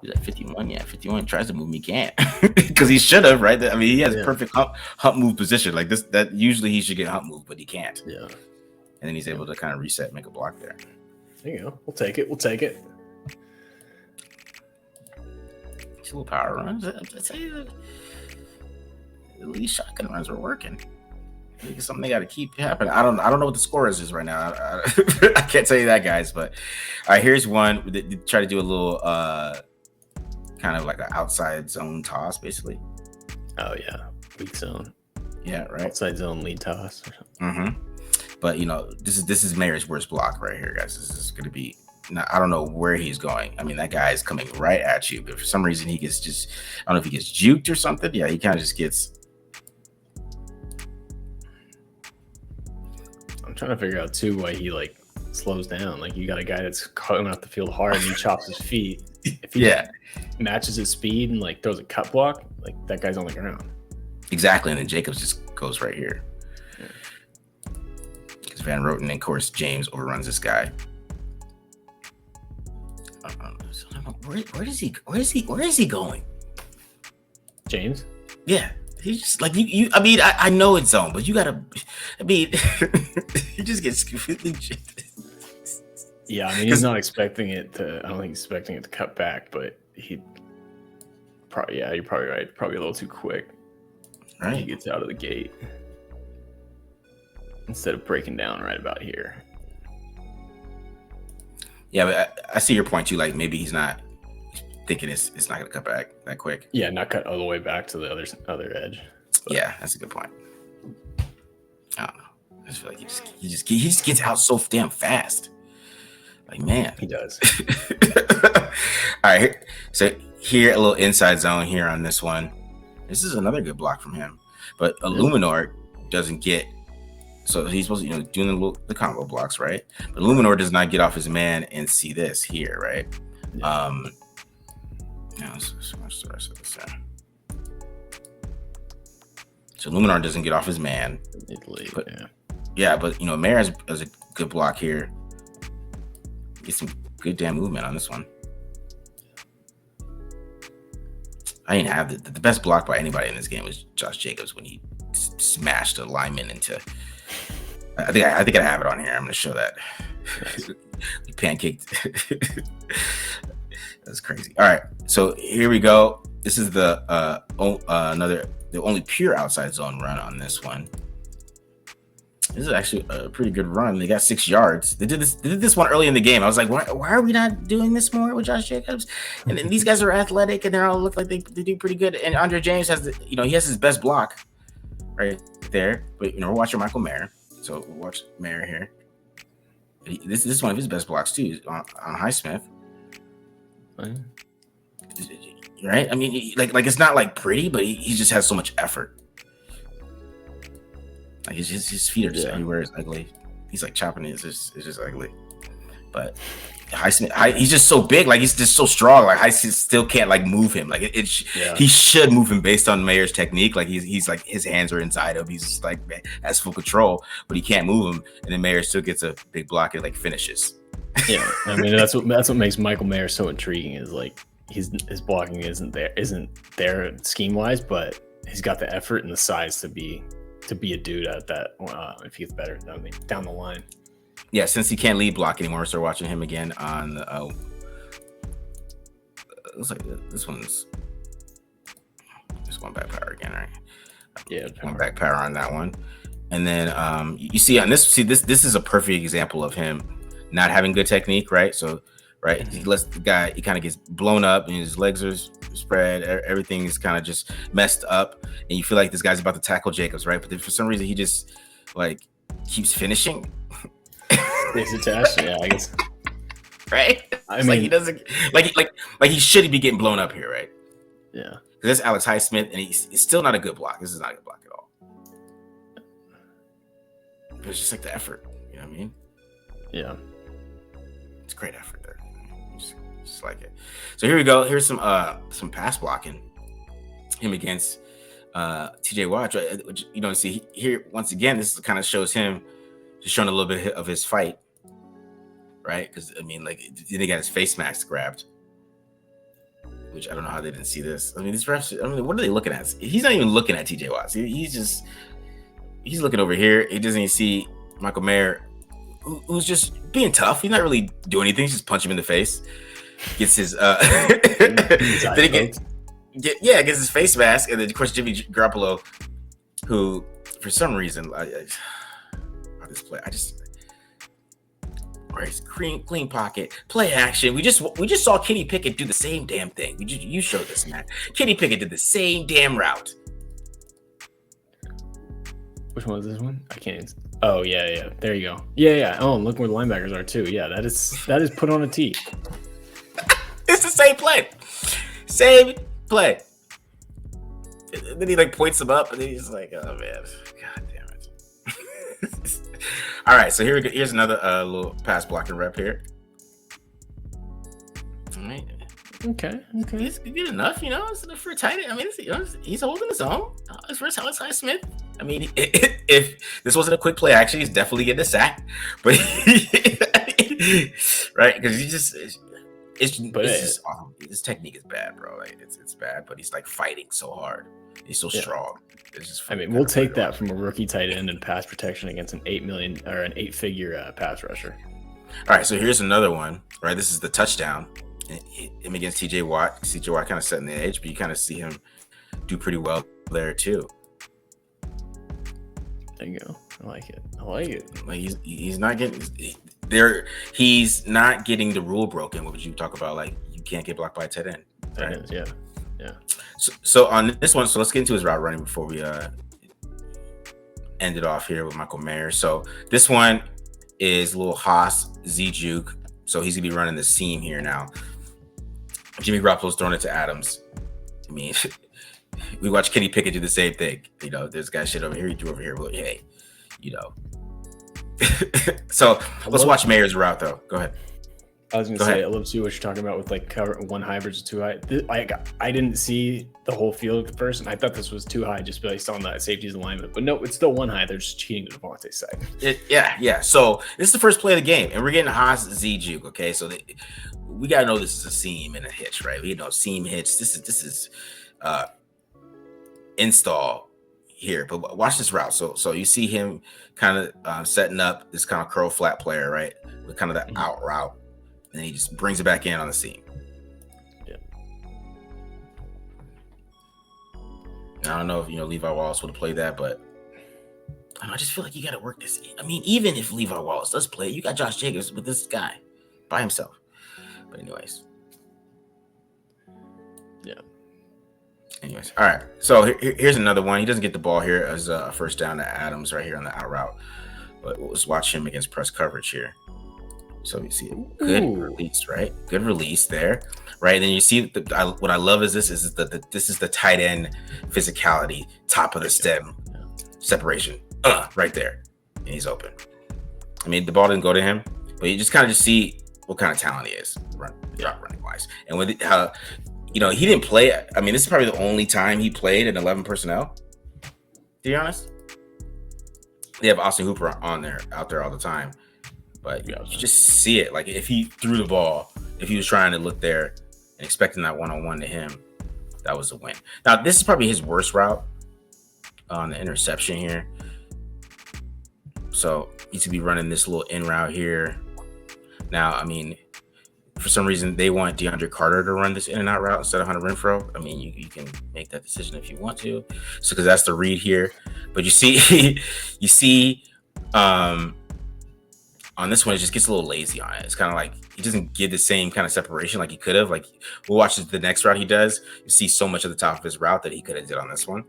He's at 51. Yeah, 51 tries to move him, he can't because he should have, right? I mean, he has a perfect hump move position like this. That usually he should get hump move, but he can't. Yeah, and then he's able to kind of reset, and make a block there. There you go. We'll take it. It's a little power runs. I tell you, at least shotgun runs are working. It's something they got to keep happening. I don't know what the score is right now. I can't tell you that, guys. But all right, here's one. They try to do a little kind of like an outside zone toss, basically. Oh yeah, weak zone. Yeah, right. Outside zone lead toss. Mm-hmm. But this is Mayer's worst block right here, guys. This is going to be. Now, I don't know where he's going. I mean, that guy is coming right at you, but for some reason he gets I don't know if he gets juked or something. Yeah, he kind of just gets. I'm trying to figure out too why he like slows down. Like you got a guy that's coming off the field hard and he chops his feet. If he matches his speed and like throws a cut block, like that guy's on the ground. Exactly, and then Jacobs just goes right here. Because Van Roten and of course James overruns this guy. Where is he going? James? Yeah. He's just like you. I mean, I know it's zone, but you gotta. I mean, he just gets completely. Yeah, I mean, he's not expecting it to. I don't think he's expecting it to cut back, but he. Probably, yeah, you're probably right. Probably a little too quick. Right. He gets out of the gate instead of breaking down right about here. Yeah, but I see your point too. Like maybe he's not thinking it's not going to cut back that quick. Yeah, not cut all the way back to the other edge. But. Yeah, that's a good point. I don't know. I just feel like he just gets out so damn fast. Like man, he does. All right, so here a little inside zone here on this one. This is another good block from him, but Illuminor doesn't get So he's supposed to, doing the combo blocks, right? But Luminor does not get off his man and see this here, right? Yeah. Let's watch the rest of this. So Luminar doesn't get off his man. But Mayer has a good block here. Get some good damn movement on this one. I didn't have the best block by anybody in this game was Josh Jacobs when he smashed a lineman into. I think I have it on here. I'm going to show that. He pancaked. That's crazy. All right, so here we go. This is the only pure outside zone run on this one. This is actually a pretty good run. They got 6 yards. They did this one early in the game. I was like, why are we not doing this more with Josh Jacobs? And these guys are athletic and they all look like they do pretty good. And Andre James has he has his best block right there. But we're watching Michael Mayer. So we'll watch Mayer here. This is one of his best blocks too on Highsmith. Right? I mean, like it's not like pretty, but he just has so much effort. Like his feet are just everywhere. It's ugly. He's like chopping it. It's just ugly. But Highsmith, he's just so big. Like he's just so strong. Like Highsmith still can't like move him. Like he should move him based on Mayer's technique. Like he's like his hands are inside him. He's just like has full control, but he can't move him. And then Mayer still gets a big block and like finishes. Yeah, I mean that's what makes Michael Mayer so intriguing. Is like his blocking isn't there scheme wise, but he's got the effort and the size to be a dude at that if he gets better down the line. Yeah, since he can't lead block anymore, so we're watching him again on the looks like this one's just going back power again, right? Yeah, going back power on that one. And then you see on this is a perfect example of him not having good technique, right? So he lets the guy, he kind of gets blown up and his legs are spread, everything is kind of just messed up, and you feel like this guy's about to tackle Jacobs, right? But then for some reason he just like keeps finishing. Stays attached, yeah, I guess. Right? I mean, like he doesn't like he should be getting blown up here, right? Yeah. Because that's Alex Highsmith, and he's still not a good block. This is not a good block at all. It's just like the effort, you know what I mean? Yeah. It's great effort there. Just like it. So here we go. Here's some pass blocking. Him against TJ Watt, which you don't see here. Once again, this kind of shows him just showing a little bit of his fight, right? Because I mean, like they got his face mask grabbed, which I don't know how they didn't see this. I mean, these refs. I mean, what are they looking at? He's not even looking at TJ Watt. He's looking over here. He doesn't even see Michael Mayer, who's just being tough. He's not really doing anything. He's just punch him in the face. Gets his then he gets his face mask, and then of course Jimmy Garoppolo, who for some reason clean pocket, play action. We just saw Kenny Pickett do the same damn thing. You showed this, Matt. Kenny Pickett did the same damn route. Which one was this one? I can't. Oh yeah. There you go. Yeah. Oh, and look where the linebackers are too. Yeah, that is put on a tee. It's the same play. Same play. And then he like points him up, and then he's like, "Oh man, god damn it!" All right, so here's another little pass blocking rep here. All right. Okay. He's good enough, for a tight end. I mean, he's holding his own. As far as Alex Highsmith, I mean, if this wasn't a quick play action, he's definitely getting a sack. But right, because it's just awful. His technique is bad, bro. Like it's bad, but he's like fighting so hard. He's so strong. It's just. I mean, we'll take that from a rookie tight end in pass protection against an 8 million or an 8-figure pass rusher. All right, so here's another one. Right, this is the touchdown. Him against TJ Watt. TJ Watt kind of setting the edge, but you kind of see him do pretty well there too. There you go. I like it. Like he's not getting there. He's not getting the rule broken. What would you talk about? Like you can't get blocked by a tight end. Right? Yeah. So on this one, so let's get into his route running before we end it off here with Michael Mayer. So this one is little Haas Z juke. So he's gonna be running the seam here now. Jimmy Garoppolo's throwing it to Adams. I mean, we watch Kenny Pickett do the same thing. There's a guy shit over here, he do over here. But hey, So let's watch Mayer's route, though. Go ahead. I was going to say, I love to see what you're talking about with like cover one high versus two high. I didn't see the whole field at first, and I thought this was too high just based on that safety's alignment. But no, it's still one high. They're just cheating to Devontae's side. Yeah. So this is the first play of the game, and we're getting Haas Z juke. Okay, so we gotta know this is a seam and a hitch, right? We know seam hitch. This is install here, but watch this route. So you see him kind of setting up this kind of curl flat player, right, with kind of that out route, and then he just brings it back in on the seam. Yeah. I don't know if Levi Wallace would have played that, but I just feel like you got to work this. I mean, even if Levi Wallace does play it, you got Josh Jacobs with this guy by himself. But anyways. Yeah. Anyways, all right. So here's another one. He doesn't get the ball here as a first down to Adams right here on the out route. But let's watch him against press coverage here. So you see good release, right? Good release there, right? And then you see what I love is this is the tight end physicality, top of the stem separation, right there, and he's open. I mean, the ball didn't go to him, but you just kind of see what kind of talent he is, running wise. And with he didn't play. I mean, this is probably the only time he played in 11 personnel. To be honest, they have Austin Hooper out there all the time. But you just see it. Like if he threw the ball, if he was trying to look there and expecting that one-on-one to him, that was a win. Now, this is probably his worst route on the interception here. So he needs to be running this little in route here. Now, I mean, for some reason, they want DeAndre Carter to run this in and out route instead of Hunter Renfrow. I mean, you can make that decision if you want to. So because that's the read here. But you see, on this one, it just gets a little lazy on it. It's kind of like he doesn't give the same kind of separation like he could have. Like we'll watch the next route he does. You see so much of the top of his route that he could have did on this one.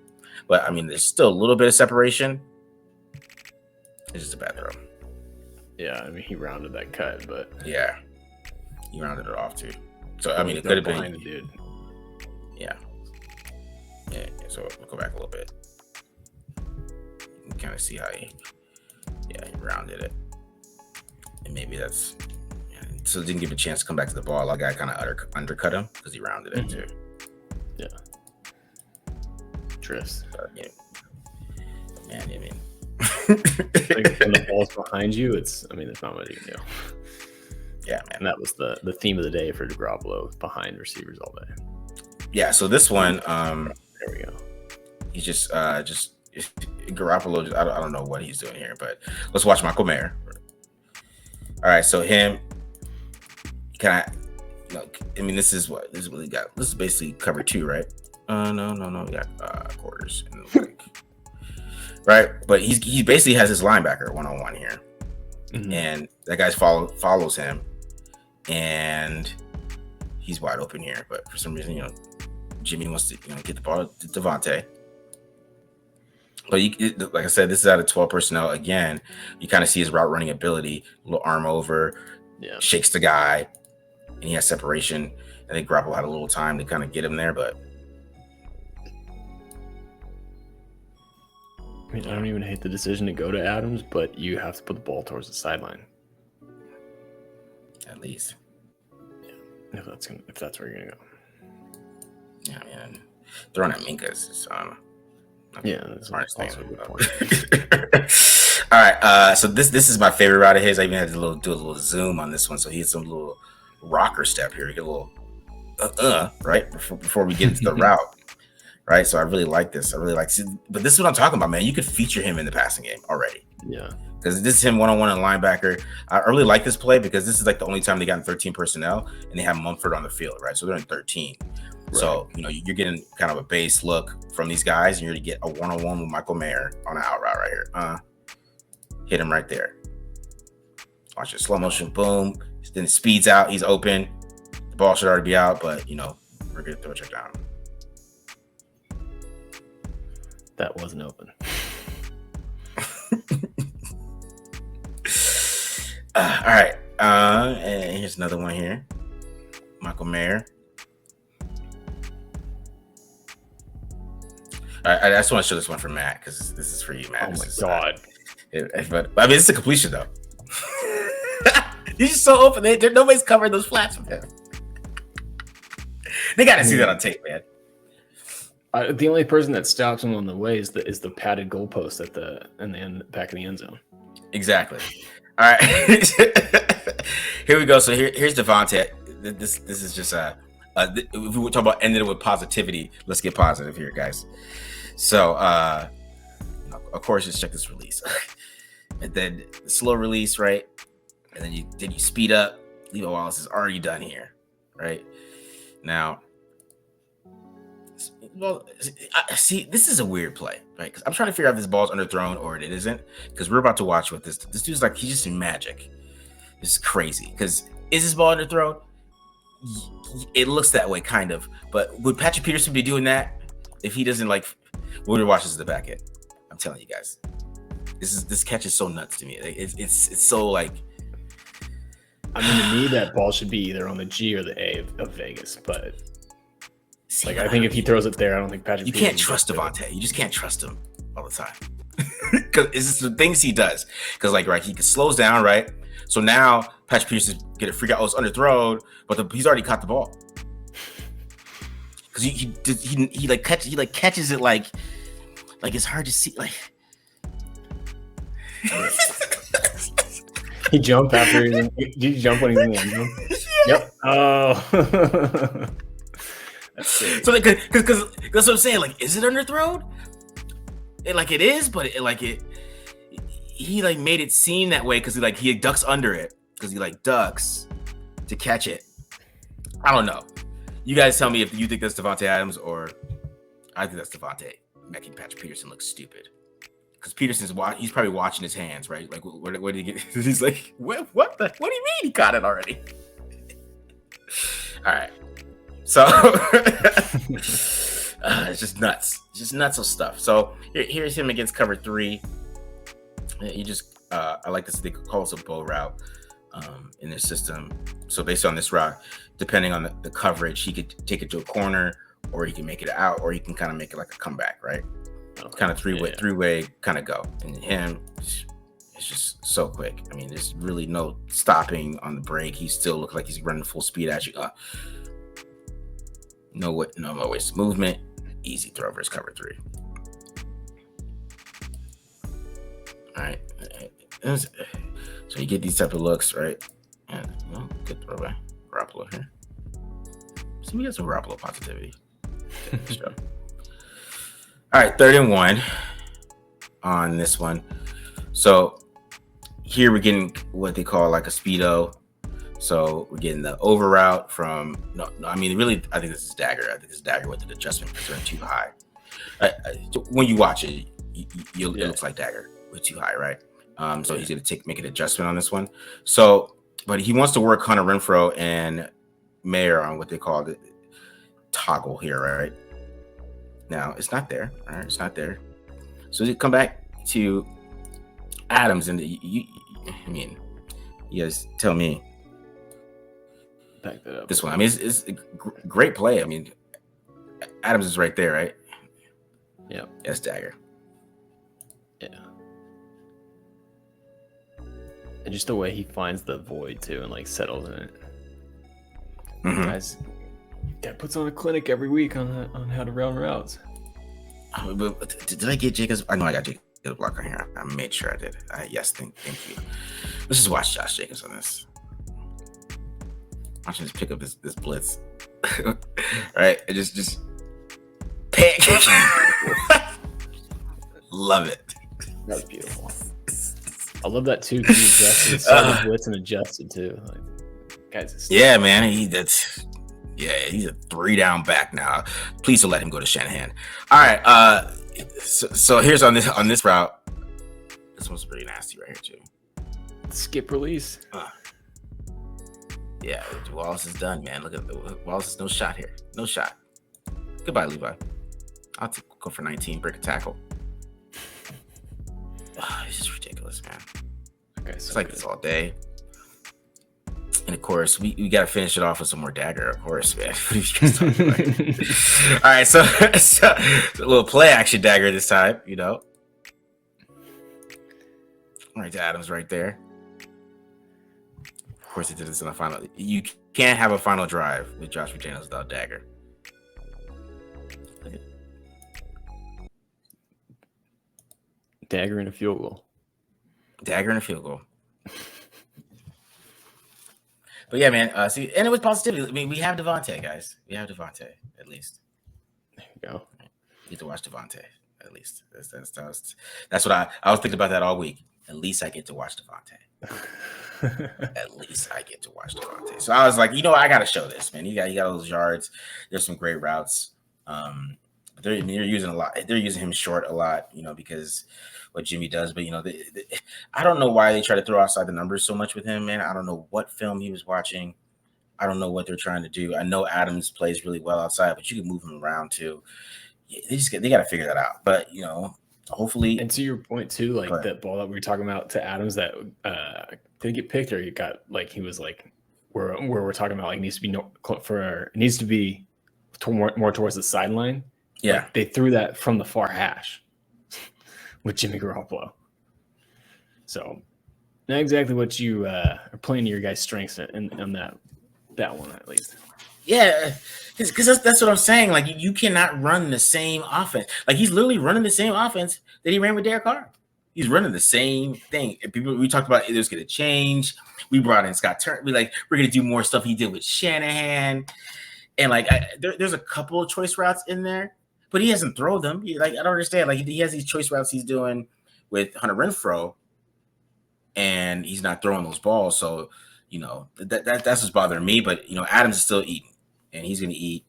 But I mean, there's still a little bit of separation. It's just a bad throw. Yeah, I mean, he rounded that cut, but yeah, he rounded it off too. So I mean, it could have been the dude. Yeah. So we'll go back a little bit. You can kind of see how he rounded it. And maybe that's so didn't give a chance to come back to the ball. Like I kind of undercut him because he rounded it too. Yeah. Drifts. But, man, I mean, like when the ball's behind you, there's not much you can do. Yeah, man. And that was the theme of the day for Deablo, behind receivers all day. Yeah. So this one, there we go. He's just Garoppolo. I don't know what he's doing here, but let's watch Michael Mayer. All right, so him, this is what he got. This is basically cover 2, right? No, we got quarters, right? But he basically has his linebacker one-on-one here, and that guy follows him, and he's wide open here. But for some reason, Jimmy wants to get the ball to Devontae. But like I said, this is out of 12 personnel. Again, you kind of see his route running ability, little arm over, shakes the guy, and he has separation. I think Garoppolo had a little time to kind of get him there, but I mean, I don't even hate the decision to go to Adams, but you have to put the ball towards the sideline. At least. Yeah, if that's where you're gonna go. Yeah, man. Throwing at Minka is that's smartest thing. A good point. All right, so this is my favorite route of his. I even had to do a little zoom on this one, so he had some little rocker step here. Get a little right before we get into the route, right? So I really like this. But this is what I'm talking about, man. You could feature him in the passing game already. Yeah, because this is him one-on-one in linebacker. I really like this play because this is like the only time they got in 13 personnel and they have Mumford on the field, right? So they're in 13. Right. So, you're getting kind of a base look from these guys, and you're going to get a one-on-one with Michael Mayer on an out route right here. Hit him right there. Watch it. Slow motion. Boom. Then it speeds out. He's open. The ball should already be out, but, we're going to throw a check down. That wasn't open. All right. And here's another one here. Michael Mayer. I just want to show this one for Matt because this is for you, Matt. Oh my God. But I mean, it's a completion though. He's just so open. Nobody's covering those flats with him. They got to see that on tape, man. The only person that stops him on the way is the padded goalpost in the end, back of the end zone. Exactly. All right. Here we go. So here's Devontae. This is just if we were talking about ending it with positivity, let's get positive here, guys. So of course, just check this release, and then the slow release, right? And then you speed up. Levi Wallace is already done here, right? Now, well, see, this is a weird play, right? Because I'm trying to figure out if this ball's underthrown or it isn't. Because we're about to watch what this dude's like. He's just in magic. This is crazy. Because is this ball underthrown? It looks that way, kind of. But would Patrick Peterson be doing that if he doesn't like? We're gonna watch this at the back end. I'm telling you guys, this catch is so nuts to me. It's so like. I mean, to me, that ball should be either on the G or the A of Vegas, but. Like, I think if he throws it there, I don't think Patrick. You can't trust Devontae. You just can't trust him all the time because it's just the things he does. Because like he slows down, right? So now Patrick Peterson get a freak out. Oh, it's underthrown, but he's already caught the ball because he catches it like it's hard to see. Like he jumped after. Did you jump when he was in the end zone? Yep. Oh. So because that's what I'm saying. Like, is it underthrown? It is, but he like made it seem that way because he ducks under it because he like ducks to catch it. I don't know. You guys tell me if you think that's Devontae Adams or I think that's Devontae making Patrick Peterson look stupid because he's probably watching his hands, right? Like, where did he get? He's like, what do you mean he caught it already? All right. So it's just nuts. It's just nuts of stuff. So here's him against cover 3. You just I like this. They call this a bow route in their system. So based on this route, depending on the coverage, he could take it to a corner, or he can make it out, or he can kind of make it like a comeback, right? Kind of three-way kind of go. And him, it's just so quick. I mean, there's really no stopping on the break. He still looks like he's running full speed at you. No more waste of movement. Easy throw versus cover 3. All right. So you get these type of looks, right? And good throw by Garoppolo here. So we got some Garoppolo positivity. All right, 3rd and 1 on this one. So here we're getting what they call like a speedo. So we're getting the over route from I mean, really, I think this is dagger. I think this is dagger with an adjustment because they're too high. When you watch it, it looks like dagger with too high, right? So he's going to make an adjustment on this one. So, but he wants to work Hunter Renfrow and Mayer on what they call the toggle here, right? Now it's not there. All right, it's not there. So you come back to Adams, and you guys tell me. Back that up. This one, I mean, it's a great play. I mean, Adams is right there, right? Yeah. Yes, dagger. Yeah. And just the way he finds the void too, and like settles in it. Mm-hmm. Guys, that puts on a clinic every week on how to run routes. But did I get Jacobs? I know I got Jacobs block on here. I made sure I did. Yes, thank you. Let's just watch Josh Jacobs on this. I should just pick up this blitz. All right, and just pick. Love it. That was beautiful. I love that too. He adjusted, saw the blitz and adjusted too. Like, guys, yeah, man. He's a 3-down back now. Please don't let him go to Shanahan. All right. So here's on this route. This one's pretty nasty right here too. Skip release. Yeah, Wallace is done, man. Look at Wallace is no shot here. No shot. Goodbye, Levi. I'll go for 19, break a tackle. It's just ridiculous, man. Okay, it's like this all day. And of course, we got to finish it off with some more dagger, of course, man. All right, so a little play action dagger this time, Right to Adams right there. Of course, he did this in the final. You can't have a final drive with Josh McDaniels without Dagger. Dagger and a field goal. Dagger and a field goal. But yeah, man. See, and it was positivity. I mean, we have Devontae, guys. We have Devontae, at least. There you go. You get to watch Devontae, at least. That's what I was thinking about that all week. At least I get to watch Devontae. At least I get to watch Devontae. So I was like, I got to show this, man. You got those yards. There's some great routes. They're using a lot. They're using him short a lot, because what Jimmy does. But I don't know why they try to throw outside the numbers so much with him, man. I don't know what film he was watching. I don't know what they're trying to do. I know Adams plays really well outside, but you can move him around too. They got to figure that out. But hopefully. And to your point too, like that ball that we were talking about to Adams that didn't get picked, or he got he was where we're talking about needs to be more towards the sideline. Yeah, they threw that from the far hash with Jimmy Garoppolo. So not exactly what you are playing to your guys' strengths on that one at least. Yeah, because that's what I'm saying. You cannot run the same offense. He's literally running the same offense that he ran with Derek Carr. He's running the same thing. And we talked about it was going to change. We brought in Scott Turner. We're going to do more stuff he did with Shanahan. And there's a couple of choice routes in there, but he hasn't thrown them. I don't understand. He has these choice routes he's doing with Hunter Renfrow, and he's not throwing those balls. So that's what's bothering me. But Adams is still eating, and he's going to eat,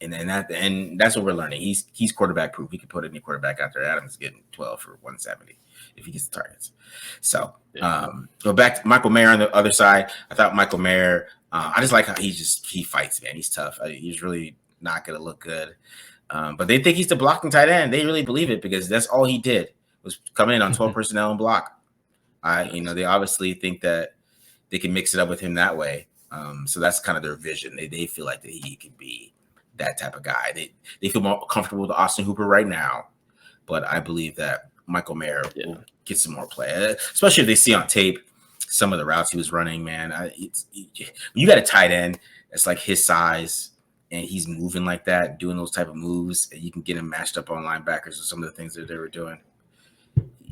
and that's what we're learning. He's quarterback proof. He can put any quarterback out there. Adams is getting 12 for 170 if he gets the targets. So go back to Michael Mayer on the other side. I thought Michael Mayer. I just like how he fights, man. He's tough. He's really not going to look good. But they think he's the blocking tight end. They really believe it because that's all he did was coming in on 12 personnel and block. They obviously think that they can mix it up with him that way. So that's kind of their vision. They feel like that he can be that type of guy. They feel more comfortable with Austin Hooper right now, but I believe that Michael Mayer will get some more play, especially if they see on tape some of the routes he was running. Man, you got a tight end that's his size and he's moving like that, doing those type of moves, and you can get him matched up on linebackers or some of the things that they were doing.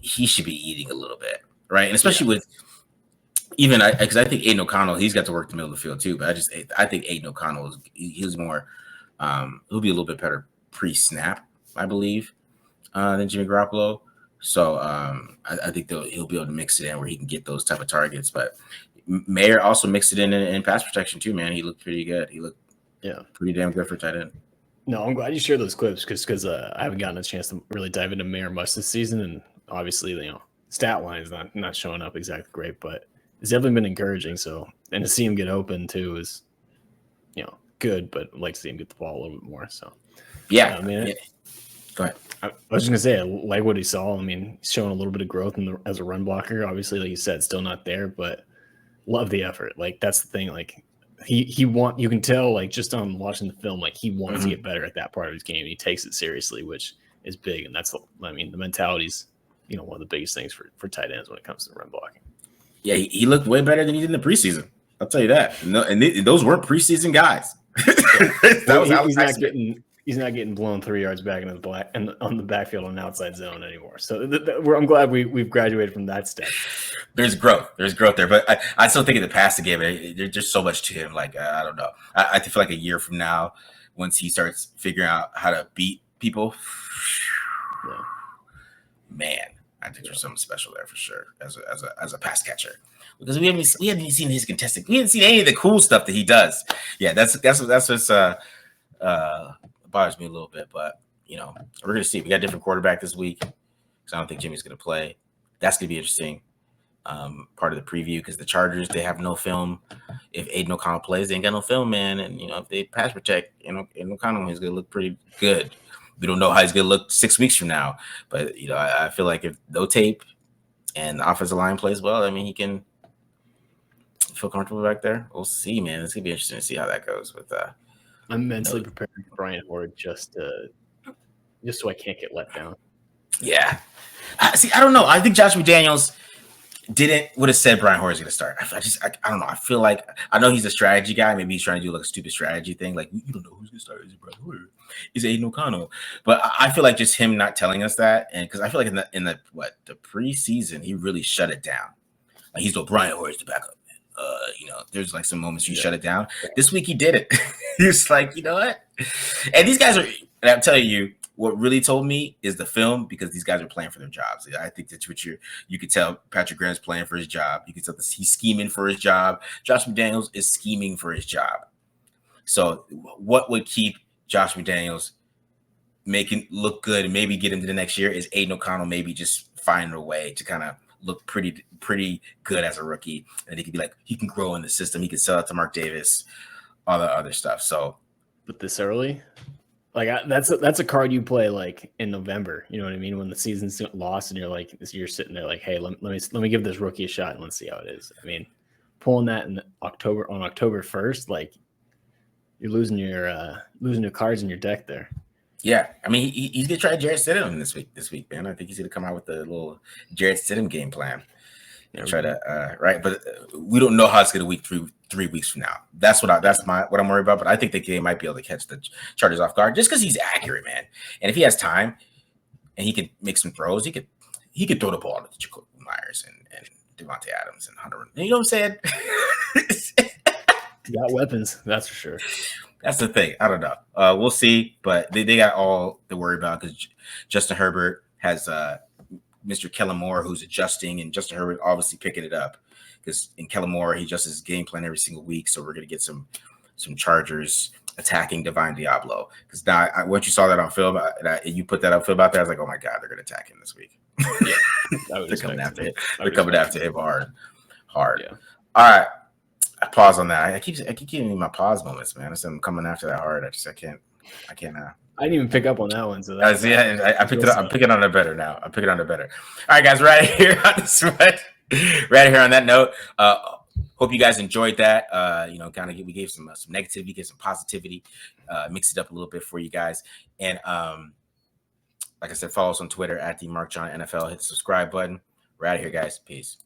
He should be eating a little bit, right? And especially with even because I think Aiden O'Connell, he's got to work the middle of the field too. But I think Aiden O'Connell he's more he'll be a little bit better pre-snap, I believe, than Jimmy Garoppolo. So I think he'll be able to mix it in where he can get those type of targets. But Mayer also mixed it in pass protection too, man. He looked pretty good. He looked pretty damn good for tight end. No, I'm glad you shared those clips because I haven't gotten a chance to really dive into Mayer much this season, and obviously stat line is not showing up exactly great, but it's definitely been encouraging. So, and to see him get open too is good, but I'd like to see him get the ball a little bit more. So yeah, go ahead. I was just gonna say I like what he saw. I mean, he's showing a little bit of growth as a run blocker. Obviously, like you said, still not there, but love the effort. That's the thing. You can tell just on watching the film, he wants to get better at that part of his game. He takes it seriously, which is big, and that's the mentality's one of the biggest things for tight ends when it comes to run blocking. Yeah, he looked way better than he did in the preseason. I'll tell you that. No, and those weren't preseason guys. He's not getting blown 3 yards back into the black and on the backfield on the outside zone anymore. So I'm glad we've graduated from that step. There's growth there, but I still think in the passing game, there's just so much to him. I don't know. I feel like a year from now, once he starts figuring out how to beat people, man, I think there's something special there for sure as a pass catcher. Because we haven't seen his contesting. We haven't seen any of the cool stuff that he does. Yeah, that's what's bothers me a little bit. But we're gonna see. We got a different quarterback this week, so I don't think Jimmy's gonna play. That's gonna be interesting. Part of the preview because the Chargers, they have no film. If Aiden O'Connell plays, they ain't got no film, man. And if they pass protect, Aiden O'Connell is gonna look pretty good. We don't know how he's gonna look 6 weeks from now, but I feel like if no tape and the offensive line plays well, he can feel comfortable back there. We'll see, man. It's gonna be interesting to see how that goes. With I'm mentally prepared for Brian Hoard just so I can't get let down. Yeah. See, I don't know. I think Josh McDaniels, would have said Brian Hoyer's going to start. I don't know. I feel like I know he's a strategy guy. Maybe he's trying to do like a stupid strategy thing. Like you don't know who's going to start. Is it Brian Hoyer? Is it Aiden O'Connell? But I feel like just him not telling us that, and because I feel like in the preseason he really shut it down. Like he's Brian Hoyer's the backup. There's like some moments you shut it down. This week he did it. He was like, you know what? And these guys are. And I'm telling you. What really told me is the film, because these guys are playing for their jobs. I think that's what you could tell. Patrick Graham's playing for his job. You could tell he's scheming for his job. Josh McDaniels is scheming for his job. So what would keep Josh McDaniels making look good and maybe get into the next year is Aiden O'Connell maybe just finding a way to kind of look pretty good as a rookie. And he could be like, he can grow in the system. He can sell it to Mark Davis, all the other stuff. So, but this early? Like that's a card you play like in November, you know what I mean? When the season's lost and you're sitting there like, hey, let me give this rookie a shot and let's see how it is. I mean, pulling that in October 1st, like you're losing your cards in your deck there. Yeah, I mean he's gonna try Jarrett Stidham this week, man. I think he's gonna come out with a little Jarrett Stidham game plan. And try to right, but we don't know how it's gonna week 3 weeks from now. That's what I'm worried about. But I think they might be able to catch the Chargers off guard just because he's accurate, man. And if he has time and he can make some throws, he could throw the ball to Jacoby Myers and Devontae Adams and Hunter. You know what I'm saying? You got weapons, that's for sure. That's the thing. I don't know. We'll see, but they got all to worry about because Justin Herbert has Mr. Kellen Moore, who's adjusting, and Justin Herbert obviously picking it up because in Kellen Moore, he adjusts his game plan every single week. So we're going to get some Chargers attacking Divine Deablo. Because now, once you saw that on film, you put that on film out there, I was like, oh my God, they're going to attack him this week. Yeah, they're coming after him. They're coming after him hard. Yeah. All right, I pause on that. I keep giving my pause moments, man. I said I'm coming after that hard. I can't. I didn't even pick up on that one. So I picked it up. I'm picking on it better now. All right, guys, right here on this one. Right here on that note. Hope you guys enjoyed that. We gave some negativity, gave some positivity, mixed it up a little bit for you guys. And like I said, follow us on Twitter at @TheMarkJohnNFL. Hit the subscribe button. We're out of here, guys. Peace.